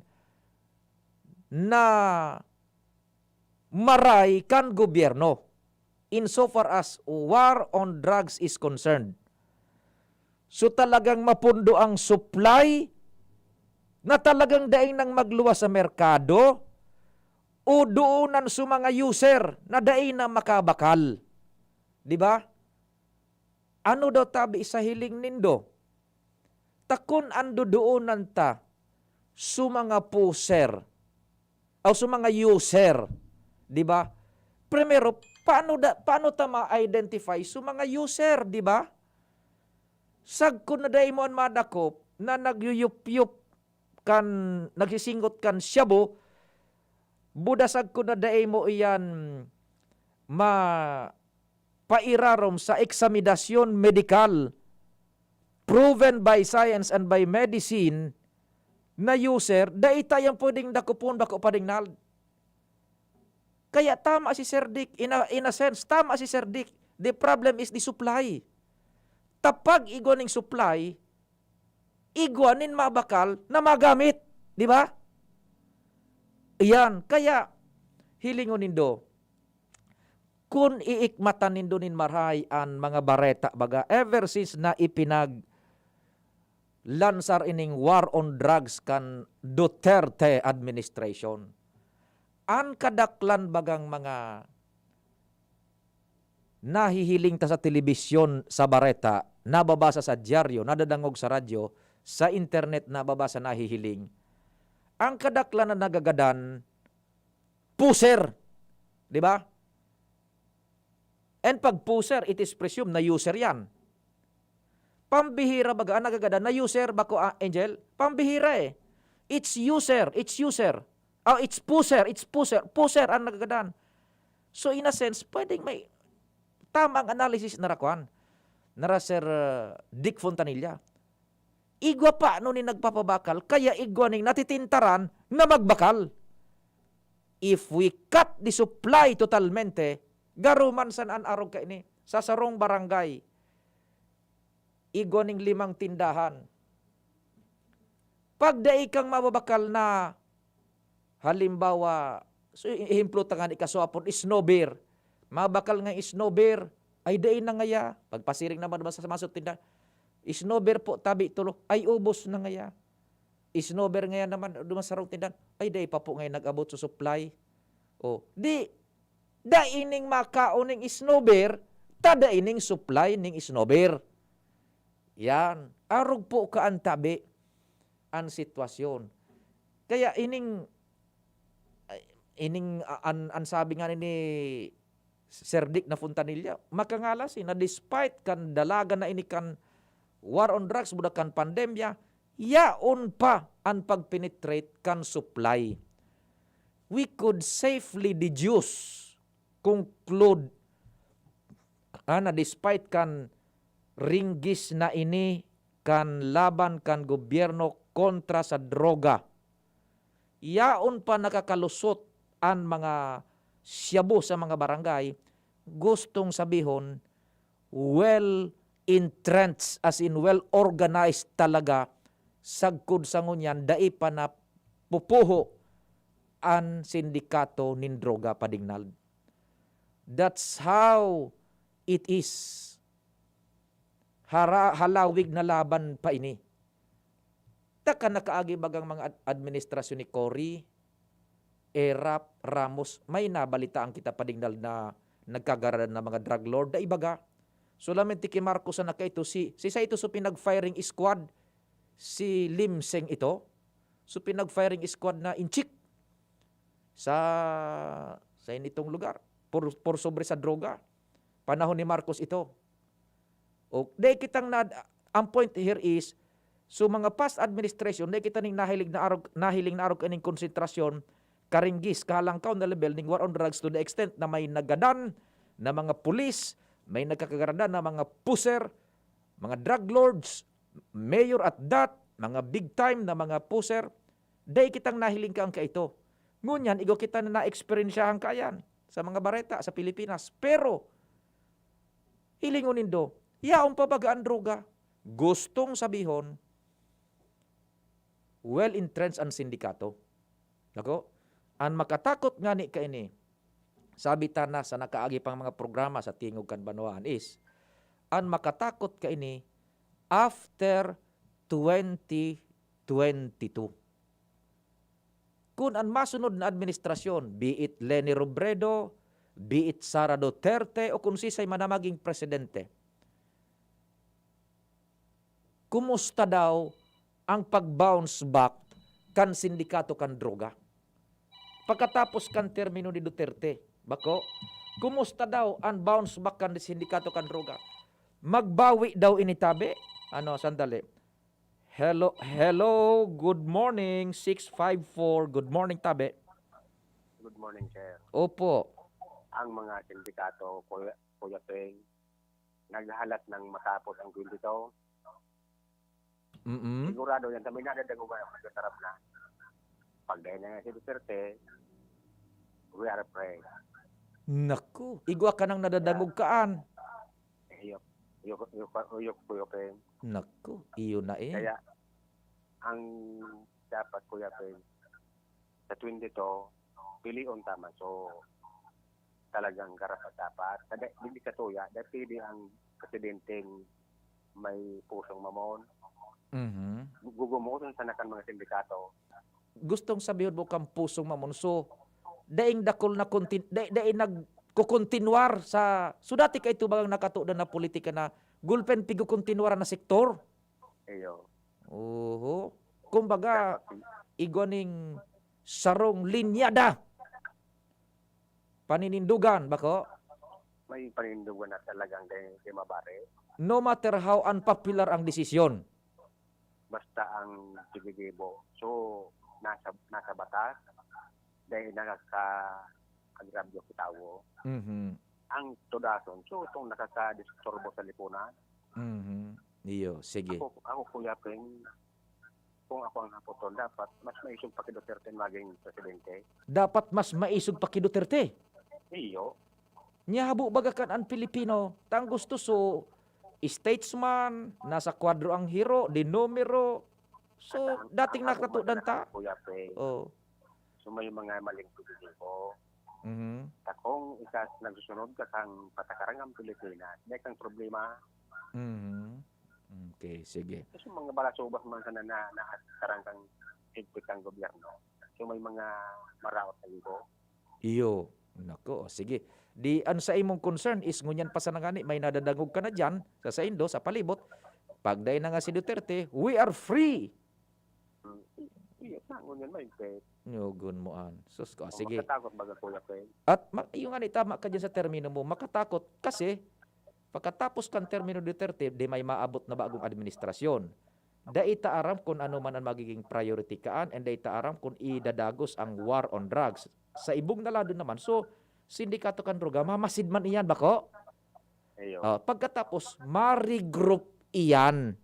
na maray kan gobyerno insofar as war on drugs is concerned. So talagang mapundo ang supply na talagang daing nang magluwas sa merkado o doonan sa mga user na daing na makabakal. Di ba? Ano daw tabi sa hiling nindo? Takon ando doonan ta sa mga puser o sa mga user. Di ba? Primero, paano ta ma-identify sa mga user, di ba? Sagko na day mo ang madakop na nagyuyup-yup kan, nagsisingot kan shabu, budasag ko na day mo iyan pairarom sa eksaminasyon medikal proven by science and by medicine na user, dahil tayang pwedeng dakupon bako pading nal. Kaya tama si Sir Dick, in a sense, tama si Sir Dick. The problem is the supply. Tapag igwaning supply, igwanin mabakal na magamit. Di ba? Iyan. Kaya, hilingon nindo, kung iikmatan nindo nin marhay ang mga bareta, baga, ever since na lansar ining war on drugs kan Duterte administration, ang kadaklan bagang mga nahihiling ta sa telebisyon sa bareta, nababasa sa dyaryo, nadadangog sa radyo, sa internet nababasa nahihiling. Ang kadaklan na nagagadan, puser. Di ba? And pag puser, it is presumed na user yan. Pambihira baga, nagagadan na user, bako Angel? Pambihira eh. It's user. Oh, it's puser. Puser ang nagagadan. So in a sense, pwedeng may tamang analysis na rakuan. Nara Sir Dick Fontanilla. Igwa pa no ni nagpapabakal, kaya igwa ning natitintaran na magbakal. If we cut the supply totalmente, garuman san an arog ka ini, sa sarong barangay, igwa ning 5 tindahan. Pagdai kang mababakal na, halimbawa, so ihimplo tangan ikaswapon, snowbeer. Mabakal nga snowbeer, ay dain na ngaya. Pagpasiring naman sa masot tindahan, snowbeer po, tabi tulo, ay ubos na ngaya. Snowbeer ngayon naman, dumasarong tindahan, ay dahi pa po ngayon nag-abot sa supply. O, daining makauning snowbeer, tadaining supply ning snowbeer. Yan, arog po ka ang tabi ang sitwasyon. Kaya ang sabi nga ni Sir Dick na Fontanilla, makangalas na despite kan dalaga na ini kan war on drugs, budak kan pandemya, yaon pa ang pagpenetrate kan supply. We could safely conclude, na despite kan ringgis na ini kan laban kan gobyerno kontra sa droga, yaon pa nakakalusot ang mga shabu sa mga barangay, gustong sabihon, well entrenched, as in well organized talaga, sagkod sa ngunyan, dai pa na pupuho ang sindikato nin droga Padignal. That's how it is. Halawig na laban pa ini. Taka nakaagi bagang mga administrasyon ni Cory, Erap, Ramos, may nabalitaan kita Padignal na nagkagaradan na mga drug lord da ibaga. Solamente kay Marcos na nakaito si sa ito so pinag-firing squad, si Limseng ito, so pinag-firing squad na inchik sa initong lugar por sobre sa droga. Panahon ni Marcos ito. O day kitang ang point here is so mga past administration day kita ning nahiling na arog kaning konsentrasyon karinggis kahalangkaw na level ning war on drugs to the extent na may nagadan na mga pulis, may nagkakagaradan na mga puser, mga drug lords, mayor at that, mga big time na mga puser, day kitang nahiling ka ang kaito. Ngunyan, igo kita na na-experiensyahan kayan sa mga bareta sa Pilipinas. Pero, hilingunin do, yaong pabagaan droga, gustong sabihon, well-entrenched ang sindikato. Nako, ang makatakot nga ni kaini, sabi ta na sa nakaagi pang mga programa sa Tingog Kanbanwaan is, ang makatakot kaini after 2022. Kung ang masunod na administrasyon, be it Leni Robredo, be it Sara Duterte, o kung sisay manamaging presidente, kumusta daw ang pag-bounce back kan sindikato kan droga? Pagkatapos kan termino ni Duterte, bako, kumusta daw ang bounce back kan sindikato kan droga? Magbawi daw initabi? Sandali. Hello, good morning, 654. Good morning, Tabe. Good morning, Sir. Opo. Ang mga sindikato, Kuya Peng, naghahalat ng matapos ang 22. Sigurado yan, kami nadadago ba yung magkasarap na. Pag dahil na si Duterte, we are praying. Naku, igwa ka nang nadadangog kaan. Uyok, Kuya Peng. Naku, iyo na eh. Kaya, ang dapat, Kuya Peng, sa 22, pilion tama. So, talagang karapat dapat. Hindi katuya, dahil pili ang presidenteng may pusong mamon. Gugumuton sa nakan mga sindikato. Gustong sabihin mo kang pusong mamon. So, daing dakol na daing nagkukontinuar sa, so dati ka ito bagang nakatudan na politika na gulpen pigo kontinuar na sektor. Iyo. Oho. Kumbaga, igoning sarong linyada. Paninindugan, bako? May paninindugan na talagang di mabare. No matter how unpopular ang desisyon. Basta ang sigigibo. So, nasa batas, dahil nakaka-agrabyo kitawo. Ang tudason, so itong nakaka-disturbo sa lipunan. Iyo, sige. Ako Kuya Peng, kung ako ang hapotol, dapat mas maisog pa kay Duterte maging presidente. Dapat mas maisog pa kay Duterte? Iyo. Nyahabo bagakan ang Pilipino, tang gusto so statesman, nasa kwadro ang hero, di numero. So, dating nakatudan ta. Kuya Peng. Oh. So, may mga maling pagkikipo. Takong isa nagsusunod ka kang patakarang ang Pilipinas. May kang problema. Okay, sige. Kasi mga balasubas man sana na karang kang higpit ang gobyerno. So, may mga maraot na ibo. Iyo. Nako, sige. Di ang sa imong concern is ngunyan pa sa nangani may nadadangog ka na dyan sa Indo, sa palibot. Pagday na nga si Duterte, we are free. Iya, ngunyan may pet. Nyugun mo an. Sus ko, sige. Makatakot baga Kuya Peng. At yung nga tama ka dyan sa termino mo, makatakot kasi pagkatapos kan termino Duterte, di may maabot na bagong administrasyon. Dai ta aram kung ano man ang magiging priority kaan and dai ta aram kung idadagos ang war on drugs. Sa ibong nalado naman, so sindikato kan droga, mamasid man iyan bako? Pagkatapos, ma-regroup iyan.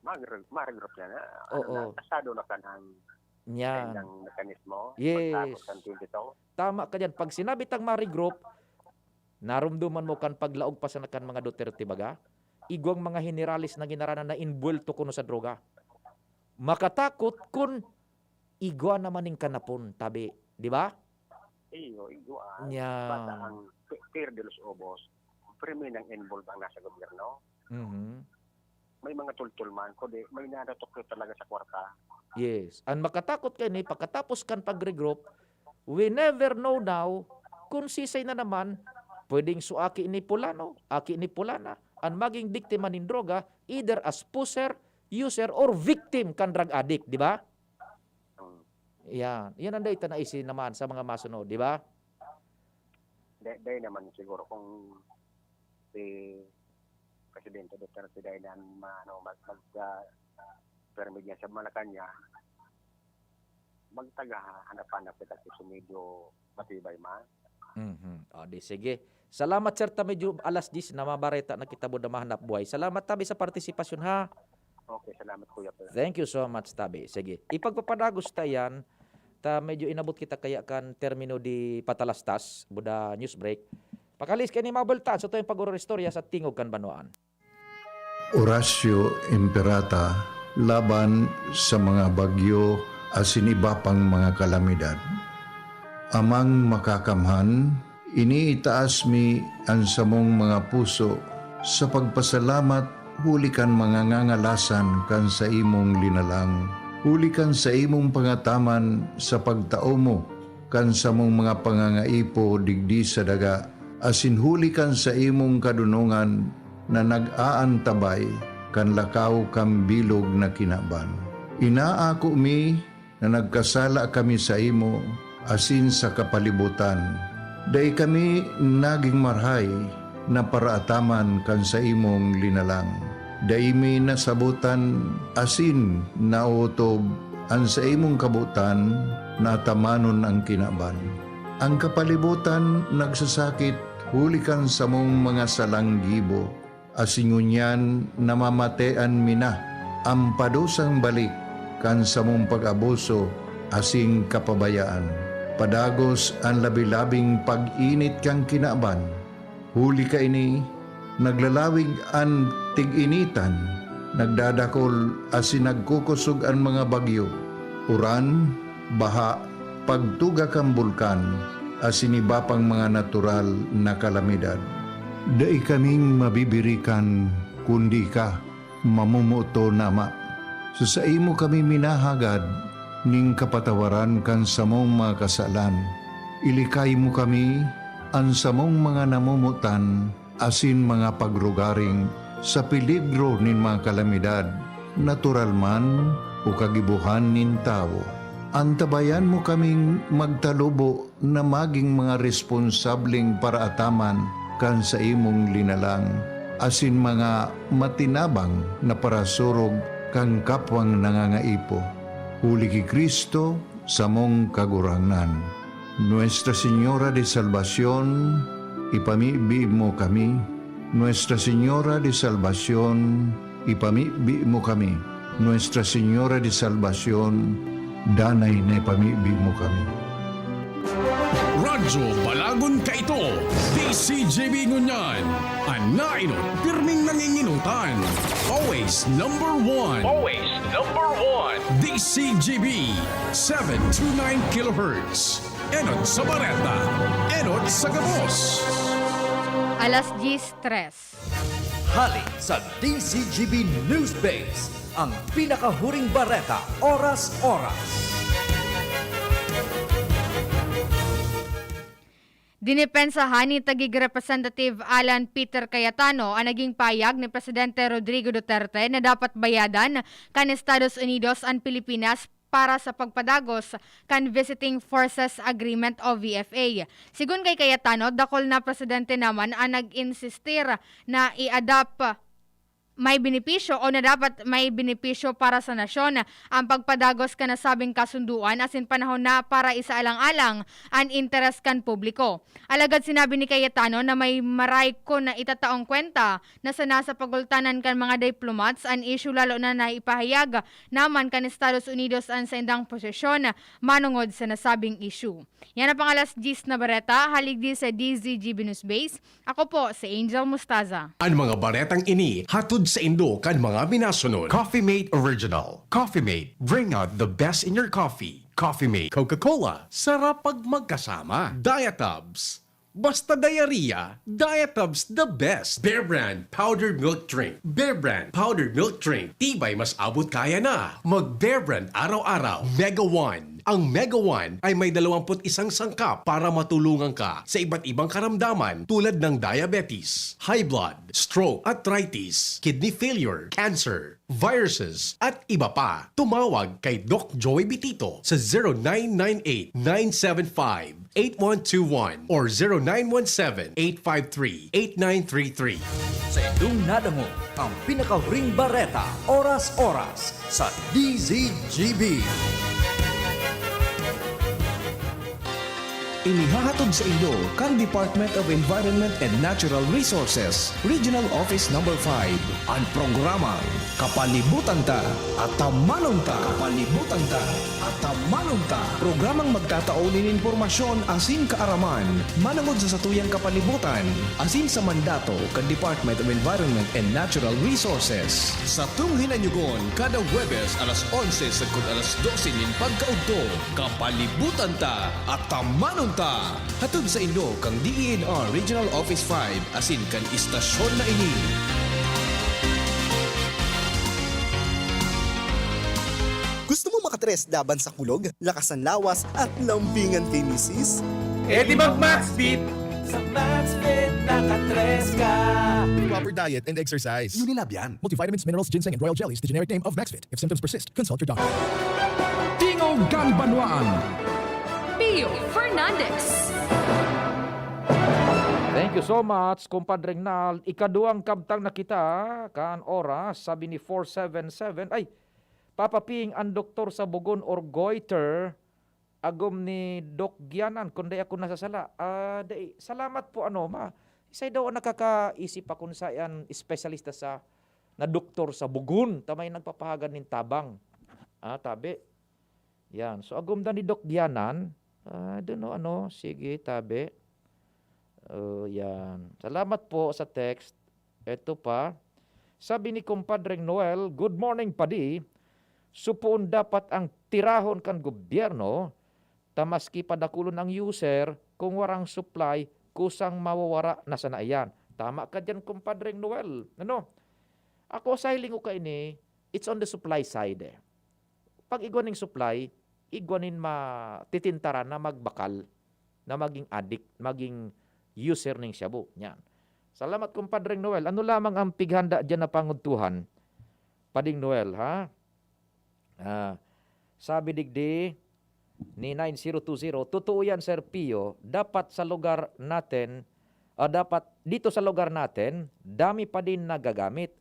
Ma-regroup yan. Oo. Nasado na kan ang Yan. Ang mekanismo. Yes. Pagtapos ng 22. Tama ka dyan. Pag sinabi tang ma-regroup, narumduman mo kan paglaog pa sa nakan mga Duterte baga, igwang mga generalis na ginaranan na inbuelto kuno sa droga. Makatakot kun igwa naman ning kanapon, tabi. Di ba? Iyo. Yeah. Basta ang Pierre de los Obos, premi ng involved ang nasa gobyerno. May mga tultulman, kundi may nadatok talaga sa kwarta. Yes. Ang makatakot kayo ni, pagkatapos kan pag-regroup, we never know now kung sisay na naman, pwedeng suaki ni Pulano, aki ni Pulana, ang maging biktima ng droga, either as pusher, user, or victim kan drug addict, di ba? Yan. Yan ang data na isi naman sa mga masunod, di ba? Dahil naman siguro kung si Presidente Duterte dahil na mag-permit niya sa Malacanang, magtaga-hanap-hanap kita sa medyo matibay man. O, di sige. Salamat sir, ta medyo alas 10 na mabareta na kita na mahanap buhay. Salamat tabi sa partisipasyon ha. Okay, salamat kuya. Thank you so much tabi. Sige. Ipagpapadagos ta yan, ta medyo inabot kita kaya kan termino di Patalastas, buda news break. Pakalis kay ni mabaltaan sa tayong pag-uroristorya sa Tingog Kanbanwaan. Horacio Imperata laban sa mga bagyo asin iba pang mga kalamidad. Amang makakamhan, iniitaas mi ang samong mga puso sa pagpasalamat hulikan mga ngangalasan kan sa imong linalang. Hulikan sa imong pangataman sa pagtao mo kan sa mong mga pangangaipo digdi sa daga. Asin hulikan sa imong kadunungan na nag-aantabay kan lakaw kam bilog na kinaban. Inaako mi na nagkasala kami sa imo asin sa kapalibutan. Day kami naging marhay na paraataman kan sa imong linalang. Day mi nasabutan asin nautob ang sa imong kabutan na tamanon ang kinaban. Ang kapalibutan nagsasakit hulikan sa mong mga salanggibo. Asingunyan namamatean mina ang padusang balik kan sa mong pag-abuso asing kapabayaan. Padagos ang labi-labing pag-init kang kinaban. Huli ka ini, naglalawig ang tig-initan, nagdadakol asin nagkukusog ang mga bagyo. Uran, baha, pagtuga kang bulkan, asin iba pang mga natural na kalamidad. Dai kaming mabibirikan kundi ka mamumuto nama. Sa imo kami minahagad ning kapatawaran kan samong mga kasalan. Ilikay mo kami ang samong mga namumutan asin mga pagrugaring sa peligro nin mga kalamidad, natural man o kagibuhan nin tao. Antabayan mo kaming magtalubo na maging mga responsableng paraataman kan sa imong linalang, asin mga matinabang na parasurog kang kapwang nangangaipo. Huli ki Kristo sa mong kagurangan. Nuestra Señora de Salvación, ipamibi mo kami. Nuestra Señora de Salvación, ipamibi mo kami. Nuestra Señora de Salvación, danay na ipamibi mo kami. Radyo Balagon ka ito, DCJB Ngunyan, anainot, pirming nanginginutan, always number one, DCJB, 729 kHz, enot sa Bareta, enot sa Gabos. Alas 10:03. Halik sa DCGB News Base, ang pinakahuring bareta, oras-oras. Dinipensahan ni Taguig Representative Alan Peter Cayetano ang naging payag ni Presidente Rodrigo Duterte na dapat bayadan kan Estados Unidos ang Pilipinas para sa pagpadagos kan Visiting Forces Agreement o VFA. Sigun kay Cayetano, dakol na presidente naman ang nag-insistir na i-adapt may benepisyo o na dapat may benepisyo para sa nasyon ang pagpadagos ka nasabing kasunduan asin panahon na para isaalang-alang ang interes kan publiko. Alagad sinabi ni Cayetano na may maray ko na itataong kwenta na sa nasa pagultanan kan mga diplomats ang issue lalo na naipahayag naman kan Estados Unidos ang sa indang posisyon manungod sa nasabing issue. Yan ang pangalas Gis na Bareta, halig di sa DZGB News Base. Ako po si Angel Mustaza. Ang mga baretang ini hatod sa Indo kan mga minasunod. Coffee Mate Original. Coffee Mate, bring out the best in your coffee. Coffee Mate. Coca-Cola, sarap pag magkasama. Diatabs, basta diarrhea, Diatabs the best. Bear Brand Powdered Milk Drink. Bear Brand Powdered Milk Drink. Tibay mas abot kaya na. Mag Bear Brand araw-araw. Mega One. Ang Mega One ay may 21 sangkap para matulungan ka sa iba't ibang karamdaman tulad ng diabetes, high blood, stroke, arthritis, kidney failure, cancer, viruses, at iba pa. Tumawag kay Doc Joey Bitito sa 0998-975-8121 or 0917-853-8933. Sa inyong nadamo ang pinakahuring bareta, oras-oras sa DZGB. Inihahatod sa inyo kang Department of Environment and Natural Resources, Regional Office No. 5, ang programang Kapalibutan Ta at Tamanon Ta. Kapalibutan Ta at Tamanon Ta. Programang magtataunin informasyon asin kaaraman, manangod sa satuyang kapalibutan, asin sa mandato kan Department of Environment and Natural Resources. Sa tunghinanyugon, kada Huwebes alas 11 sa alas 12 nin pagkaugto, Kapalibutan Ta at Tamanon Ta. Hatod sa inyo kang DENR Regional Office 5 asin kan istasyon na ini. Gusto mo makatres laban sa kulog, lakas ng lawas at lambingan kay misis? Eh di mag-Maxfit! Sa Maxfit, nakatres ka! Proper diet and exercise. Unilab yan. Multivitamins, minerals, ginseng, and royal jellies, the generic name of Maxfit. If symptoms persist, consult your doctor. Tingogan Banwaan. Pio Fernandez. Thank you so much, kumpadreng Nal. Ikaduang kabtang na kita, kan oras, sabi ni 477, ay, papaping ang doktor sa bugon or goiter, agom ni Doc Gianan, kundi ako nasasala. Salamat po, isay daw nakakaisip akong sa yan, espesyalista sa, na doktor sa bugon, tamay nagpapahagan ng tabang. Tabi. Yan, so agom da ni Doc Gianan, sige, tabi. Yan. Salamat po sa text. Ito pa. Sabi ni kumpadreng Noel, good morning padi. Supoon dapat ang tirahon kan gobyerno, tamaski padakulon ang user, kung warang supply, kusang mawawara na sana iyan. Tama ka dyan, kumpadreng Noel. Ako sa hilingo ka ini, it's on the supply side. Pag igwaning supply, igwanin matitintara na magbakal, na maging addict, maging user ng shabu. Yan. Salamat, kumpadreng Noel. Ano lamang ang pighanda dyan na panguntuhan? Pading Noel, ha? Sabi digdi ni 9020, totoo yan, Sir Pio, dapat sa lugar natin, dapat dito sa lugar natin, dami pa din nagagamit.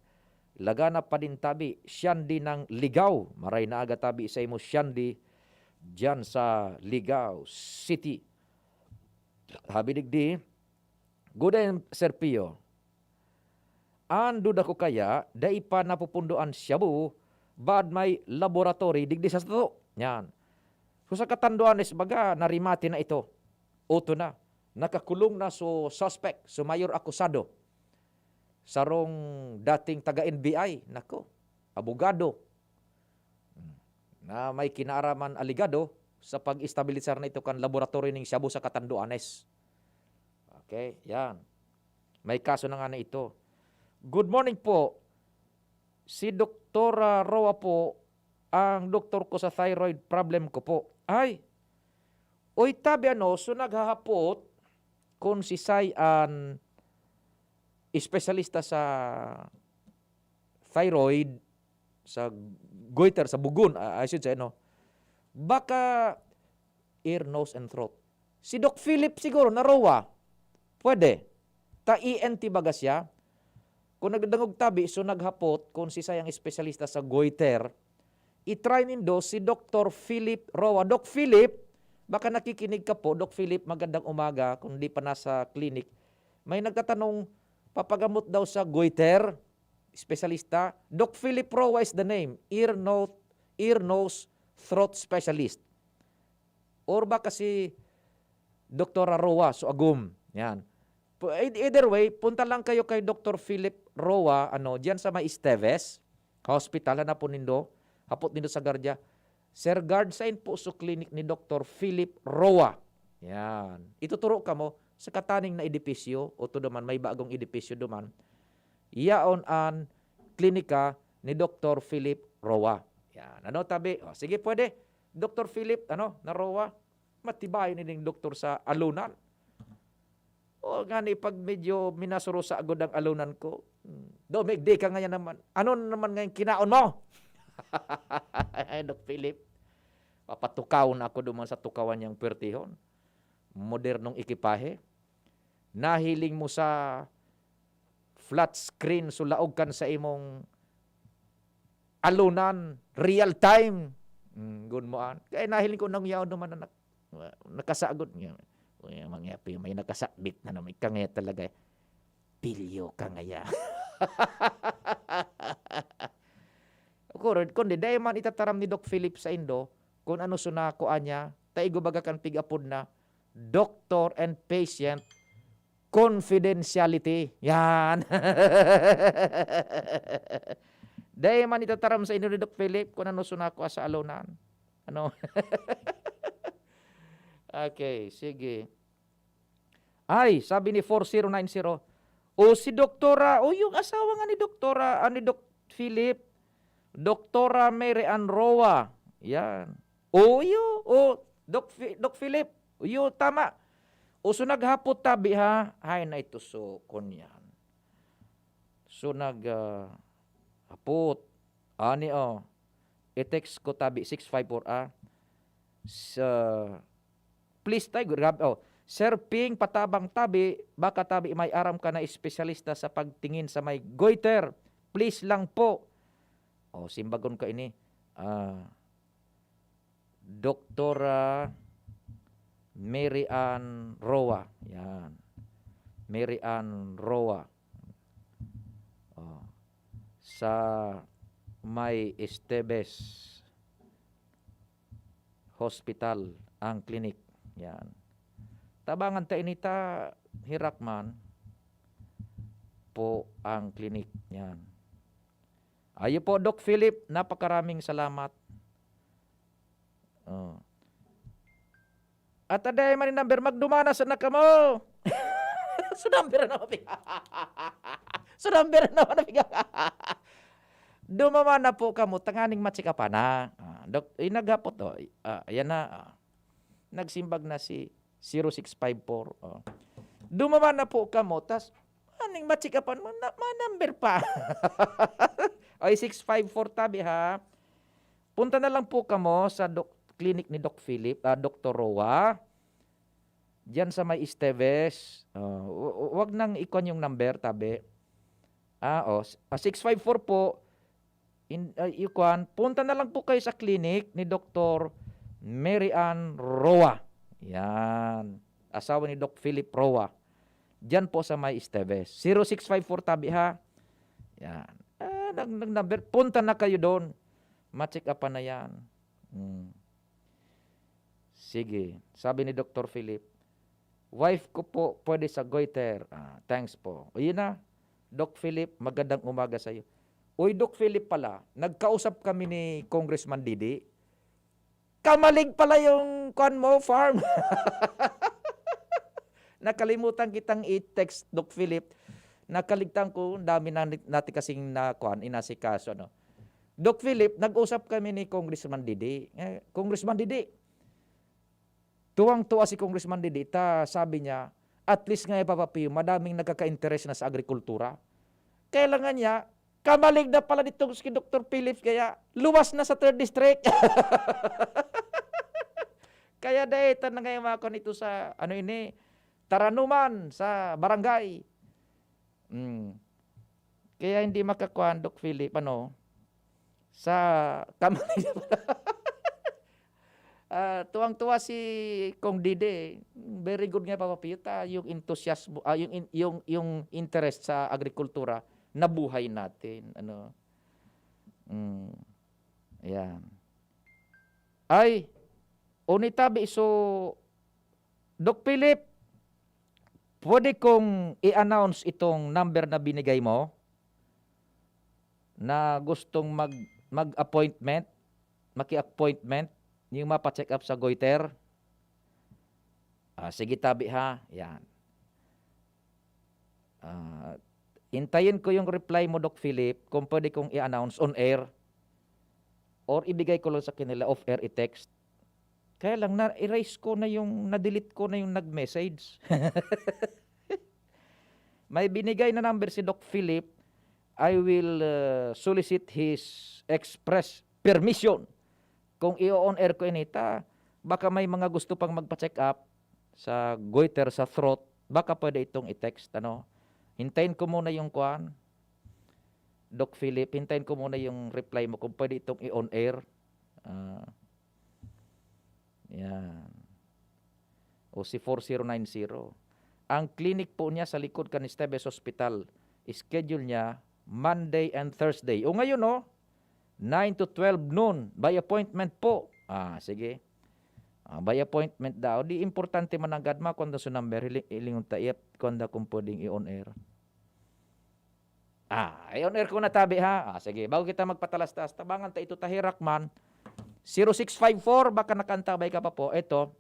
Lagana pa din tabi, siyandi ng Ligaw. Maray na aga tabi sa imo siyandi dyan sa Ligaw City. Sabi digdi, good day, Sir Pio. Ando da ko kaya, dai pa napupundoan shabu, bad may laboratory, digdi sa to. Yan. So sa katanduan is baga, narimati na ito. Oto na. Nakakulong na so suspect, so mayor akusado. Sarong dating taga-NBI, nako, abogado. Na may kinaaraman aligado sa pag-istabilisar na ito kan laboratory ng shabu sa Katanduanes. Okay, yan. May kaso na nga na ito. Good morning po. Si Dr. Roa po, ang doktor ko sa thyroid problem ko po. Ay, oy tabi so naghahapot kung si Sayan, espesyalista sa thyroid, sa goiter, sa bugon, I should say, baka ear, nose, and throat. Si Doc Philip siguro, na Roa, pwede. Ta ENT baga siya, Kung nagdangog tabi, so naghapot, kung si sayang espesyalista sa goiter, itry nindo si Dr. Philip Roa. Doc Philip, baka nakikinig ka po, Doc Philip, magandang umaga, kung di pa nasa clinic. May nagtatanong, papagamot daw sa goiter, espesyalista. Doc Philip Roa is the name, ear, nose, throat specialist. Or baka si Dr. Roa, so agum. Yan. Either way, punta lang kayo kay Dr. Philip Roa, diyan sa may Esteves Hospital, na po nindo, hapot nindo sa Guardia. Sir Guard, sign po sa clinic ni Dr. Philip Roa. Yan. Ituturo ka mo sa kataning na edipisyo, o to duman, may bagong edipisyo duman. Yaon an klinika ni Dr. Philip Roa. Yan. Tabi? Sige, pwede. Dr. Philip, na Roa, matibay ni doktor sa alunan. O nga ni, pag medyo minasuro sa agod ang alunan ko, domigdi ka ngayon naman. Ano naman ngayon kinaon mo? Ay, Dok Philip, papatukaw na ako duman sa tukawan niyang pertihon. Modernong ekipahe. Nahiling mo sa flat screen, sulaog kan sa imong alunan, real time. Good mo an. Kaya nahiling ko nang yaon naman na nakasagod niya. Mangyapi, may nakasakbit na naman. Kangaya talaga. Pilyo kangaya. Kung di, dahil man itataram ni Doc Philip sa Indo, kung ano sunako anya, taigo baga kan pigapod na, doctor and patient confidentiality. Yan. Dahil man itataram sa Indo ni Doc Philip, kung ano sunako sa alunan. Okay, sige. Ay, sabi ni 4090, si Doktora, yung asawa nga ni Doktora, ni Doc Philip, Doktora Mary Ann Roa. Yan. Doc Philip, tama. So naghapot tabi ha, hay na ito so kunyan. So naghapot, i-text ko tabi 654 please tayo, Sir Ping, patabang tabi, baka tabi may aram ka na espesyalista sa pagtingin sa may goiter. Please lang po. Simbagon ka ini. Doktora Mary Ann Roa. Yan. Mary Ann Roa. Sa may Esteves Hospital ang klinik. Yan. Tabangan ta inita Hirakman po ang klinik. Yan. Ayo po, Doc Philip, napakaraming salamat. At aday man yung number, magdumana sa nakamo. Sa number na mabiga. Sa number na mabiga. Dumama na po kamo, tanganing matsika pa na. Naghapot to. Ayan na. Nagsimbag na si 0654. Dumama na po kamo, tas aning matsika pa, number pa. Ay, 654 tabi ha. Punta na lang po kamo sa clinic ni Doc Philip, Dr. Roa. Diyan sa may Esteves. Wag nang ikon yung number tabi. 654 po. Punta na lang po kayo sa clinic ni Dr. Mary Ann Roa. Yan. Asawa ni Doc Philip Roa. Diyan po sa may Esteves. 0654 tabi ha. Yan. Number. Punta na kayo doon. Ma-check up na yan. Sige. Sabi ni Dr. Philip, wife ko po pwede sa goiter. Thanks po. O yun na. Doc Philip, magandang umaga sa iyo. Uy, Doc Philip pala, nagkausap kami ni Congressman Didi. Kamalig pala yung farm. Nakalimutan kitang i-text, Doc Philip. Nakaligtan ko, dami natin kasing inasikaso. Doc Philip, nag-usap kami ni Congressman Didi. Congressman Didi, tuwang-tuwa si Congressman Didi. Sabi niya, at least nga ipapapiyo, madaming nagkaka-interest na sa agrikultura. Kailangan niya, kamalig na pala nitong si Dr. Philip, kaya luwas na sa 3rd District. Kaya dahil na ngayon mga ito sa, Taranuman, sa barangay. Kaya hindi makakuan, Doc Philip, sa kamay. Tuwang-tuwa si Kong Dide. Very good nga papapita yung enthusiasmo, yung interest sa agrikultura na buhay natin. Ayan. Ay, unitabi, so Doc Philip, pwede kong i-announce itong number na binigay mo na gustong mag-appointment, maki-appointment, yung mapa-check up sa goiter. Sige tabi ha. Yan. Intayin ko yung reply mo, Doc Philip, kung pwede kong i-announce on air or ibigay ko lang sa kanila off-air i-text. Kaya lang, na-erase ko na na-delete ko na yung nag-message. May binigay na number si Doc Philip. I will solicit his express permission. Kung i-on air ko inita, baka may mga gusto pang magpa-check up sa goiter, sa throat, baka pwede itong i-text. Hintayin ko muna yung kuan, Doc Philip, hintayin ko muna yung reply mo kung pwede itong i-on air. Yan. O si 4090. Ang clinic po niya sa likod kan Esteves Hospital, schedule niya Monday and Thursday. O ngayon 9 to 12 noon, by appointment po. Sige. By appointment daw. Di importante managad ma kung sa number, ilingon taiyap kung kung pwedeng i-on air. I-on air ko na tabi ha. Sige, bago kita magpatalas-talas, tabangan ta ito tahirak man. 0654, baka nakantabay ka pa po. Ito,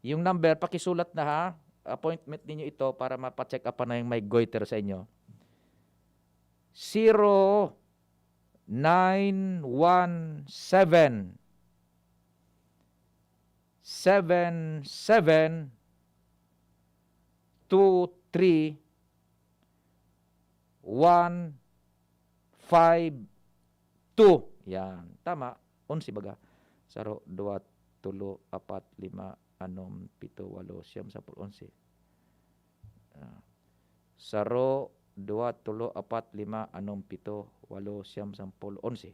yung number, pakisulat na ha. Appointment ninyo ito para mapacheck up na yung may goiter sa inyo. 0917 77 23 152. Yan. Tama. 11 baga. 0, 2, 3, 4, 5, 6, 7, 8, 9, 10, 11. 0, 2, 3, 4, 5, 6, 7, 8, 9, 10, 11.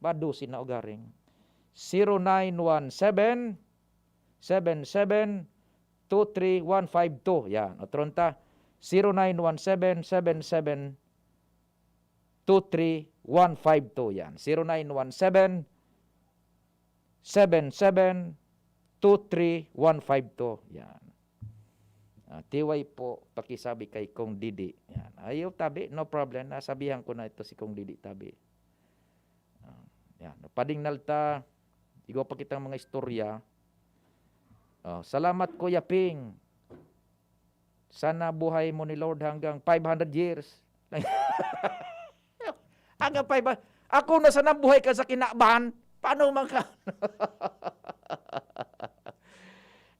Badusin na ugaring. 0917 77 23 152. Yan. Otronta. 0917 77 23 152. Yan. 0917 77 23 152. Yan. Tiway po, pakisabi kay Kong Didi. Yan. Ayaw tabi, no problem. Nasabihan ko na ito si Kong Didi tabi. Yan. Pading nalta, igaw pa kitang mga istorya. Salamat Kuya Ping. Sana buhay mo ni Lord hanggang 500 years. Hanggang 500. Ako na sana buhay ka sa kinabahan. Paano maka?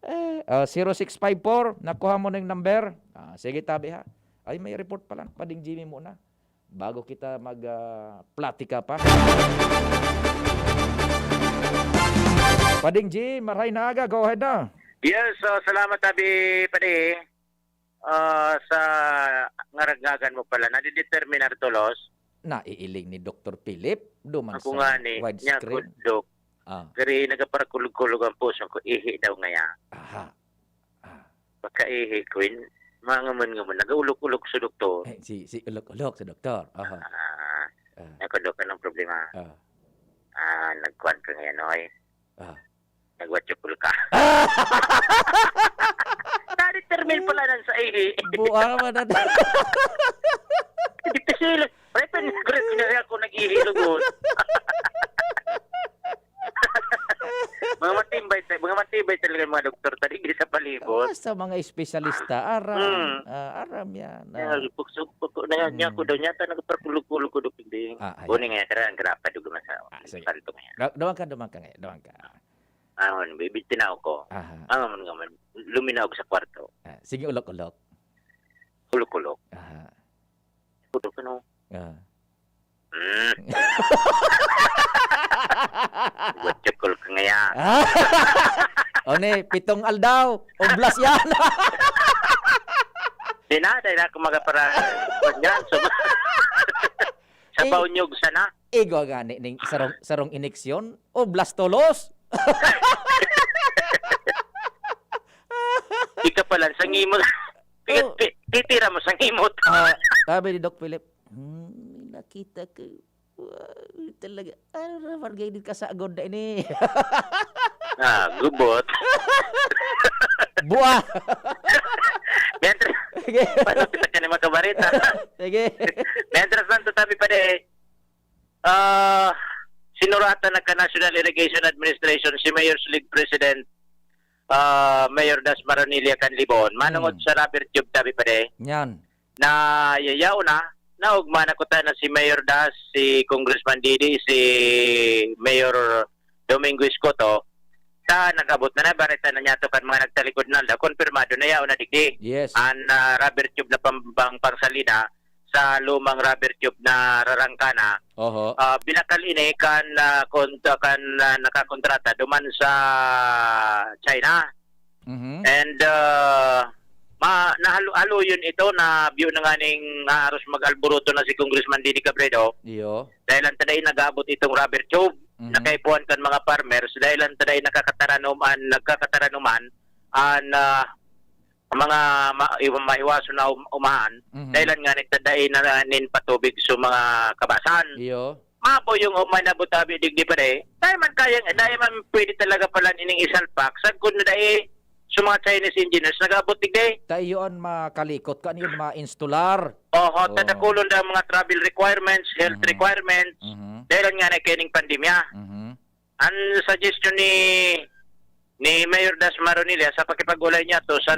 0654, nakuha mo na yung number. Sige tabi ha. Ay may report pala. Pading Jimmy muna. Bago kita mag-platika pa. Pading G, maray na aga. Go ahead na. Yes, salamat tabi padi. Sa ngaragagan mo pala, nadideterminar tulos. Naiiling ni Dr. Philip. Duman ako sa nga ni, widescreen. Dok. Kari nagaparkulog-kulog ang puso ko, ihi daw ngaya. Aha. Pagka-ihi ko, mga ngaman, nag-ulog-ulog sa doktor. Si ulog-ulog sa doktor. Aha. Ako, Dok, anong problema? Nagkuhan ka ngayon, oy. Nagwatsupul ka. Nadidetermine pala lang sa ihi. Buang man na. Hindi pa sila. Pinag ako nag-ihilugod. Mga matibay talaga mga doktor tadi hindi sa palibot. Sa mga espesyalista, aram yan. Puksok na niya ko daw niya nagparkulog-kulog ko dok ding. Boni nga karang grapa dugo na sa salto nga. Duman ka ngayon. Ahon, bibitinaw ko. Ang nga man luminaw ko sa kwarto. Sige ulok-ulok. Ulok-ulok. Puto ka no. Watsukol ka ngaya. O ne, 7 aldaw. Oblas yan. Di na, dahil ako magapara. Sa baunyog sana. Igo gani ning sarong ineksyon o blastolos. Ika pala sa ngimot. Titira mo sa ngimot. Sabi ni Doc Philip, nakita ko. Talaga, ano na ka sa agod na ini. Gubot. Buah. Mientras, paano kita ka naman kabarita? Sige. Mientras tanto tabi pa sinuratan ng National Irrigation Administration si Mayor League President Mayor Das Maronilla Canlibon. Manungod sa rubber tube tabi pa Yan. Na yayaw na ugma na ko na si Mayor Das, si Congressman Didi, si Mayor Domingo Escoto. Nagabot na barita na niya to kan mga nagtalikod na konfirmado na yaw na digdi. Yes. Ang rubber tube na pangsalina sa lumang rubber tube na rarangkana. Oho. Binakal ini kan nakakontrata duman sa China. And nahalo yun ito na view na nga ning aros mag-alburuto na si Congressman Didi Cabredo. Iyo. Dahil ang taday nag-abot itong rubber tube. Nakaipuan kan mga farmers dahil ang taday nagkakataranuman ang mga maiwaso na umahan dahil nga nagtaday na nin patubig sa mga kabasan. Iyo. Mapo yung umay na butabi digdi pa dahil man pwede talaga pala ining isalpak sa kung na sa mga Chinese engineers nag-abot digdi. Tayon makalikot ka niyon ma-installar. Tadakulon na mga travel requirements, health requirements, dahil nga na kining pandemya. Ang suggestion ni Mayor Das Maronilla sa pakipag-ulay niya to sa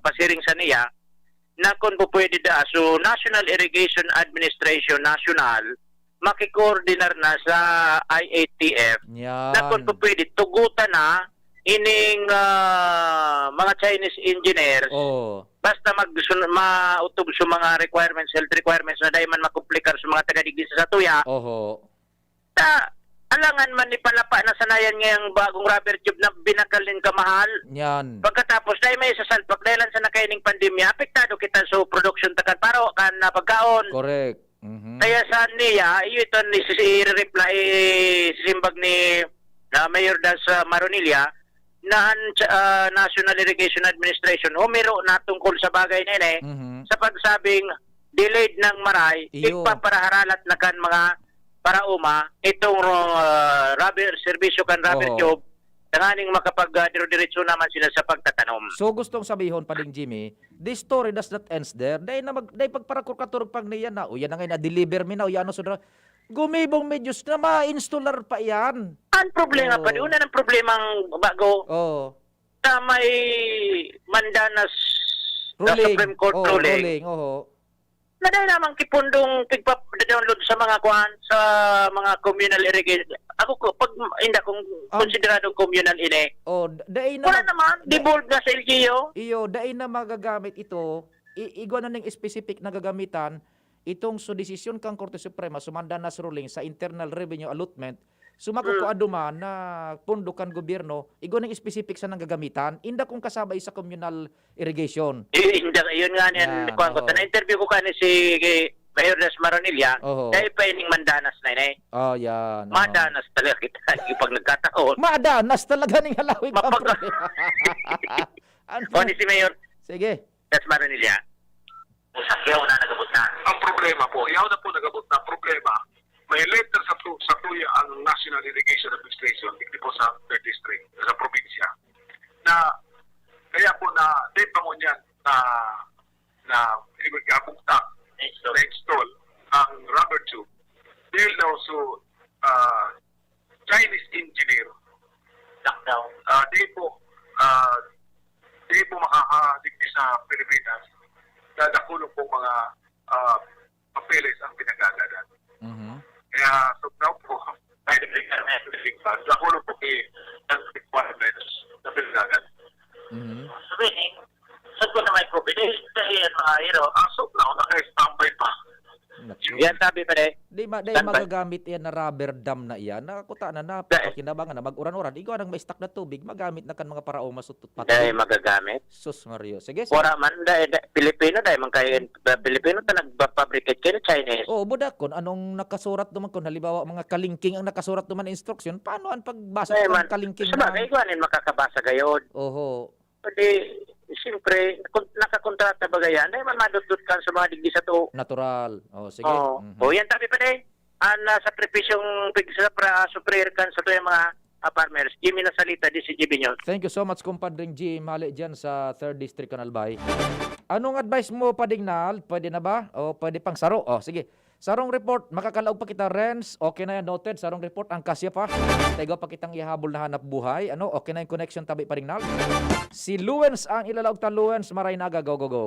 pasiring sa niya na kung po pwede so National Irrigation Administration National makikoordinar na sa IATF na kung po pwede tugutan na ining mga Chinese engineers basta mautog sa mga requirements, health requirements na dahil man makumplikar sa mga taga-digdi sa tuya. Alangan man ni palapa na sanayan ngayang bagong rubber tube na binakalin kamahal. Yan. Pagkatapos dahil may sasalpak dahil sa nakaining pandemya, apektado kita sa production takan paro kan na pagkaon. Correct. Kaya sa niya, ito ni reply simbag ni Mayor Das Maronilla na National Irrigation Administration humiro na tungkol sa bagay nene sa pagsabing delayed ng maray ipaparahalat na kan mga parauma itong rubber serbisyo kan rubber tube tanganing makapag-diretso naman sila sa pagtatanom. So gustong sabihon pa ding Jimmy, this story does not ends there. Dahil pagparakurkaturog pag niya na, yan na ngayon na-deliver mi na, ano sudra. Gumibong medyos na ma-installer pa yan. Ang problema pa, una ng problemang bago na may mandanas ruling. Supreme Court ruling. Na dahil naman kipundong pagpa-download sa mga kuhan, sa mga communal irrigation. Ako pag hindi akong konsideradong communal ini. Wala naman, devolved na sa LGU. Dahil na magagamit ito, igwa na ng specific na gagamitan, itong desisyon kang Korte Suprema sumandanas ruling sa Internal Revenue Allotment sumakukuaduman na pondo kan gobyerno igwa ng specific sa nang gagamitan inda kung kasabay sa communal irrigation. Yun nga niyan kuan ko na-interview ko kanina si Mayor Das Maronilla dahil pa ining mandanas na ini. Yan. Mandanas talaga kita pag nagkataon. Mandanas talaga ning halawig pa. Ni si Mayor. Sige. Das Maronilla. Yaw na nagabot na. Ang problema po, yaw na po nagabot na problema. May letter sa tuya ang National Irrigation Administration dito po sa third district, sa probinsya. Na kaya po na di pa mo niyan na ibigabukta na install ang rubber tube. Dahil daw so Chinese engineer. Lockdown. Di po makakadigdi sa Pilipinas. Dadakulong po mga papeles ang pinagagadan. Kaya so now po, dakulong po requirements na pinagagan. Sabihin, saan ko na may probinis? Dahil mga hero, so now, naka-standby pa. Yan tabi pa de. Di Standby. magagamit yan na rubber dam na iyan. Nakakuta na kinabangan na mag-uran-uran. Ikaw nang may stock na tubig, magamit na kan mga parao masutut Dahil magagamit. Sus Mario. Sige. Wala man Pilipino dahil man kayo Pilipino ta nagpa-fabricate kayo Chinese. Oh, budak kon anong nakasurat naman kon halimbawa mga kalingking ang nakasurat naman instruction, paano ang pagbasa ng kalingking na? Sabagay ko anin makakabasa gayod. Oho. Pwede siyempre nakakontrata ba gayan dahil man madudut kan sa mga digdi sa to. Natural. Oh, sige. O yan tabi pa de. Sa prepisyong sa supplier kan sa to yung mga farmers. Jimmy na salita di si Jimmy News. Thank you so much, kumpadring G. Mali dyan sa 3rd District, Canalbay. Anong advice mo, Padingnal? Pwede na ba? O pwede pang saro? O sige. Sarong report, makakalaog pa kita, Renz. Okay na yan, noted. Sarong report, ang kasya pa. Tego pa kitang ihabol na hanap buhay. Ano? Okay na yung connection, tabi, Padingnal. Si Luens ang ilalaog ta, Luens. Maray naga, go, go, go.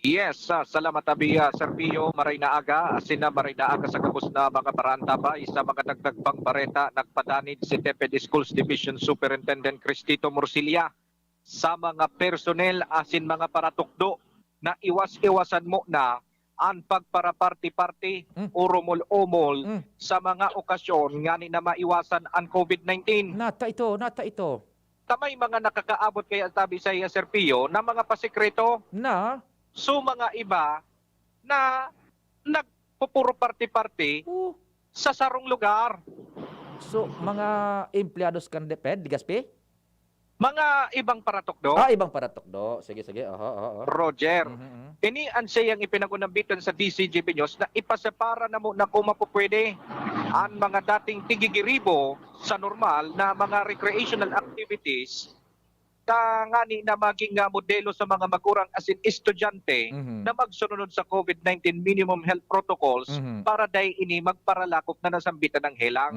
Yes, salamat tabi Sir Pio, maray na aga, sina maray na aga sa kabus na mga baranta ba, isa mga dagdagbang bareta, nagpadanid si DepEd Schools Division Superintendent Cristito Morcilla sa mga personnel asin mga paratukdo na iwas-iwasan mo na ang pagparaparti-parti o rumol-umol sa mga okasyon nga ni na maiwasan ang COVID-19. Nata ito. Tamay mga nakakaabot kay tabi sa Sir Pio na mga pasikreto na so mga iba na nagpupuro party-party sa sarong lugar. So mga empleados kan DepEd, Gaspi? Mga ibang paratukdo. Ibang paratukdo. Sige. Roger. Ini ang siyang ipinagunambitan sa DCGB News na ipasepara na mo na kung mapupwede ang mga dating tigigiribo sa normal na mga recreational activities ngani na maging modelo sa mga magurang as in estudyante na magsunod sa COVID-19 minimum health protocols para dahil ini magparalakop na nasambitan ng helang.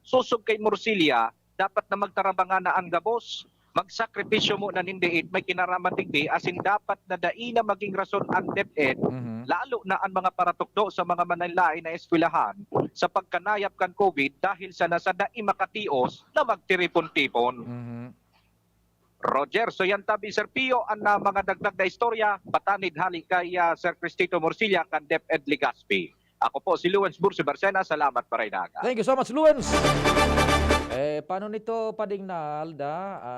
Susog kay Morcilla, dapat na magtarabangan na ang gabos. Magsakripisyo mo na nindiit, may kinaramatigdi as in dapat na dai na maging rason ang DepEd, lalo na ang mga paratukdo sa mga manalain na eskwelahan sa pagkanayap kan COVID dahil sa nasa dai makatios na magtiripon-tipon. Roger, so yan tabi Sir Pio ang mga dagdag na istorya, patanid hali kay Sir Cristito Morcilla kan DepEd Legazpi. Ako po si Luens Bursi Barcena, salamat paray naga. Thank you so much, Luens. Paano nito Padingnal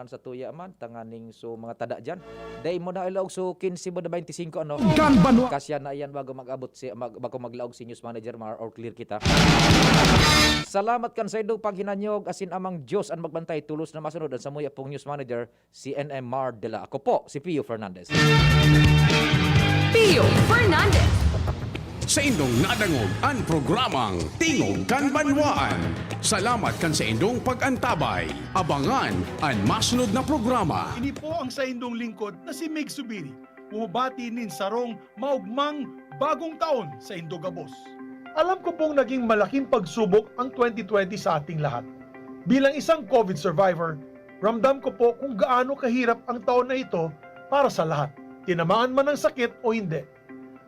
sa tuya man tanganing so mga tada dyan. Day mo na ilaog so 15 mo na 25 ano. Kasya na yan bago mag-abot bago maglaog si News Manager or clear kita. Salamat kan sa idong paghinanyog asin amang Diyos ang magbantay tulos na masunod sa muya pong News Manager si NM Mardela. Ako po si Pio Fernandez. Pio Fernandez. Sa indong nadangog ang programang Tingog kan Banwaan. Salamat kan sa indong pag-antabay. Abangan ang masunod na programa. Ini po ang sa indong lingkod na si Meg Subiri. Bumabati nin sarong maugmang bagong taon sa Indogabos. Alam ko pong naging malaking pagsubok ang 2020 sa ating lahat. Bilang isang COVID survivor, ramdam ko po kung gaano kahirap ang taon na ito para sa lahat. Tinamaan man ng sakit o hindi.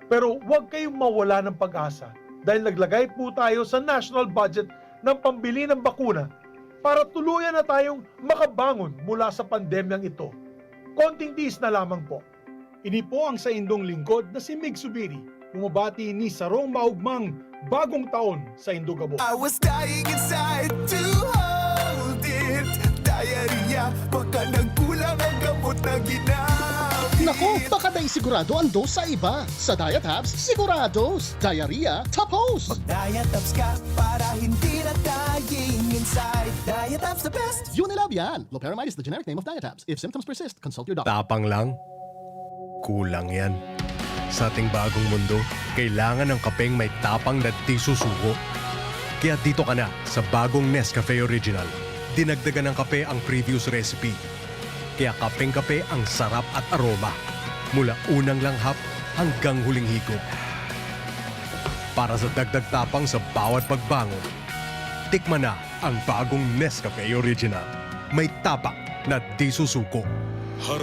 Pero huwag kayong mawala ng pag-asa dahil naglagay po tayo sa national budget ng pambili ng bakuna para tuluyan na tayong makabangon mula sa pandemyang ito. Konting tiis na lamang po. Ini po ang sa indong lingkod na si Mig Subiri. Bumabati ni sarong maugmang bagong taon sa Indogabos. I was dying inside to hold it. Diarrhea, baka nagkulang ang gamot na ginamit. Nako, baka dahil sigurado ang dose sa iba. Sa Diet Tabs, sigurados. Diarrhea, tapos. Mag-Diet Tabs ka para hindi na dying inside. Diet Tabs the best. Unilab yan. Loperamide is the generic name of Diet Tabs. If symptoms persist, consult your doctor. Tapang lang? Kulang yan. Sa ating bagong mundo, kailangan ng kapeng may tapang na di susuko. Kaya dito ka na sa bagong Nescafe Original. Dinagdagan ng kape ang previous recipe. Kaya kapeng-kape ang sarap at aroma. Mula unang langhap hanggang huling higop. Para sa dagdag tapang sa bawat pagbangon, tikman na ang bagong Nescafe Original. May tapak na di susuko. Harap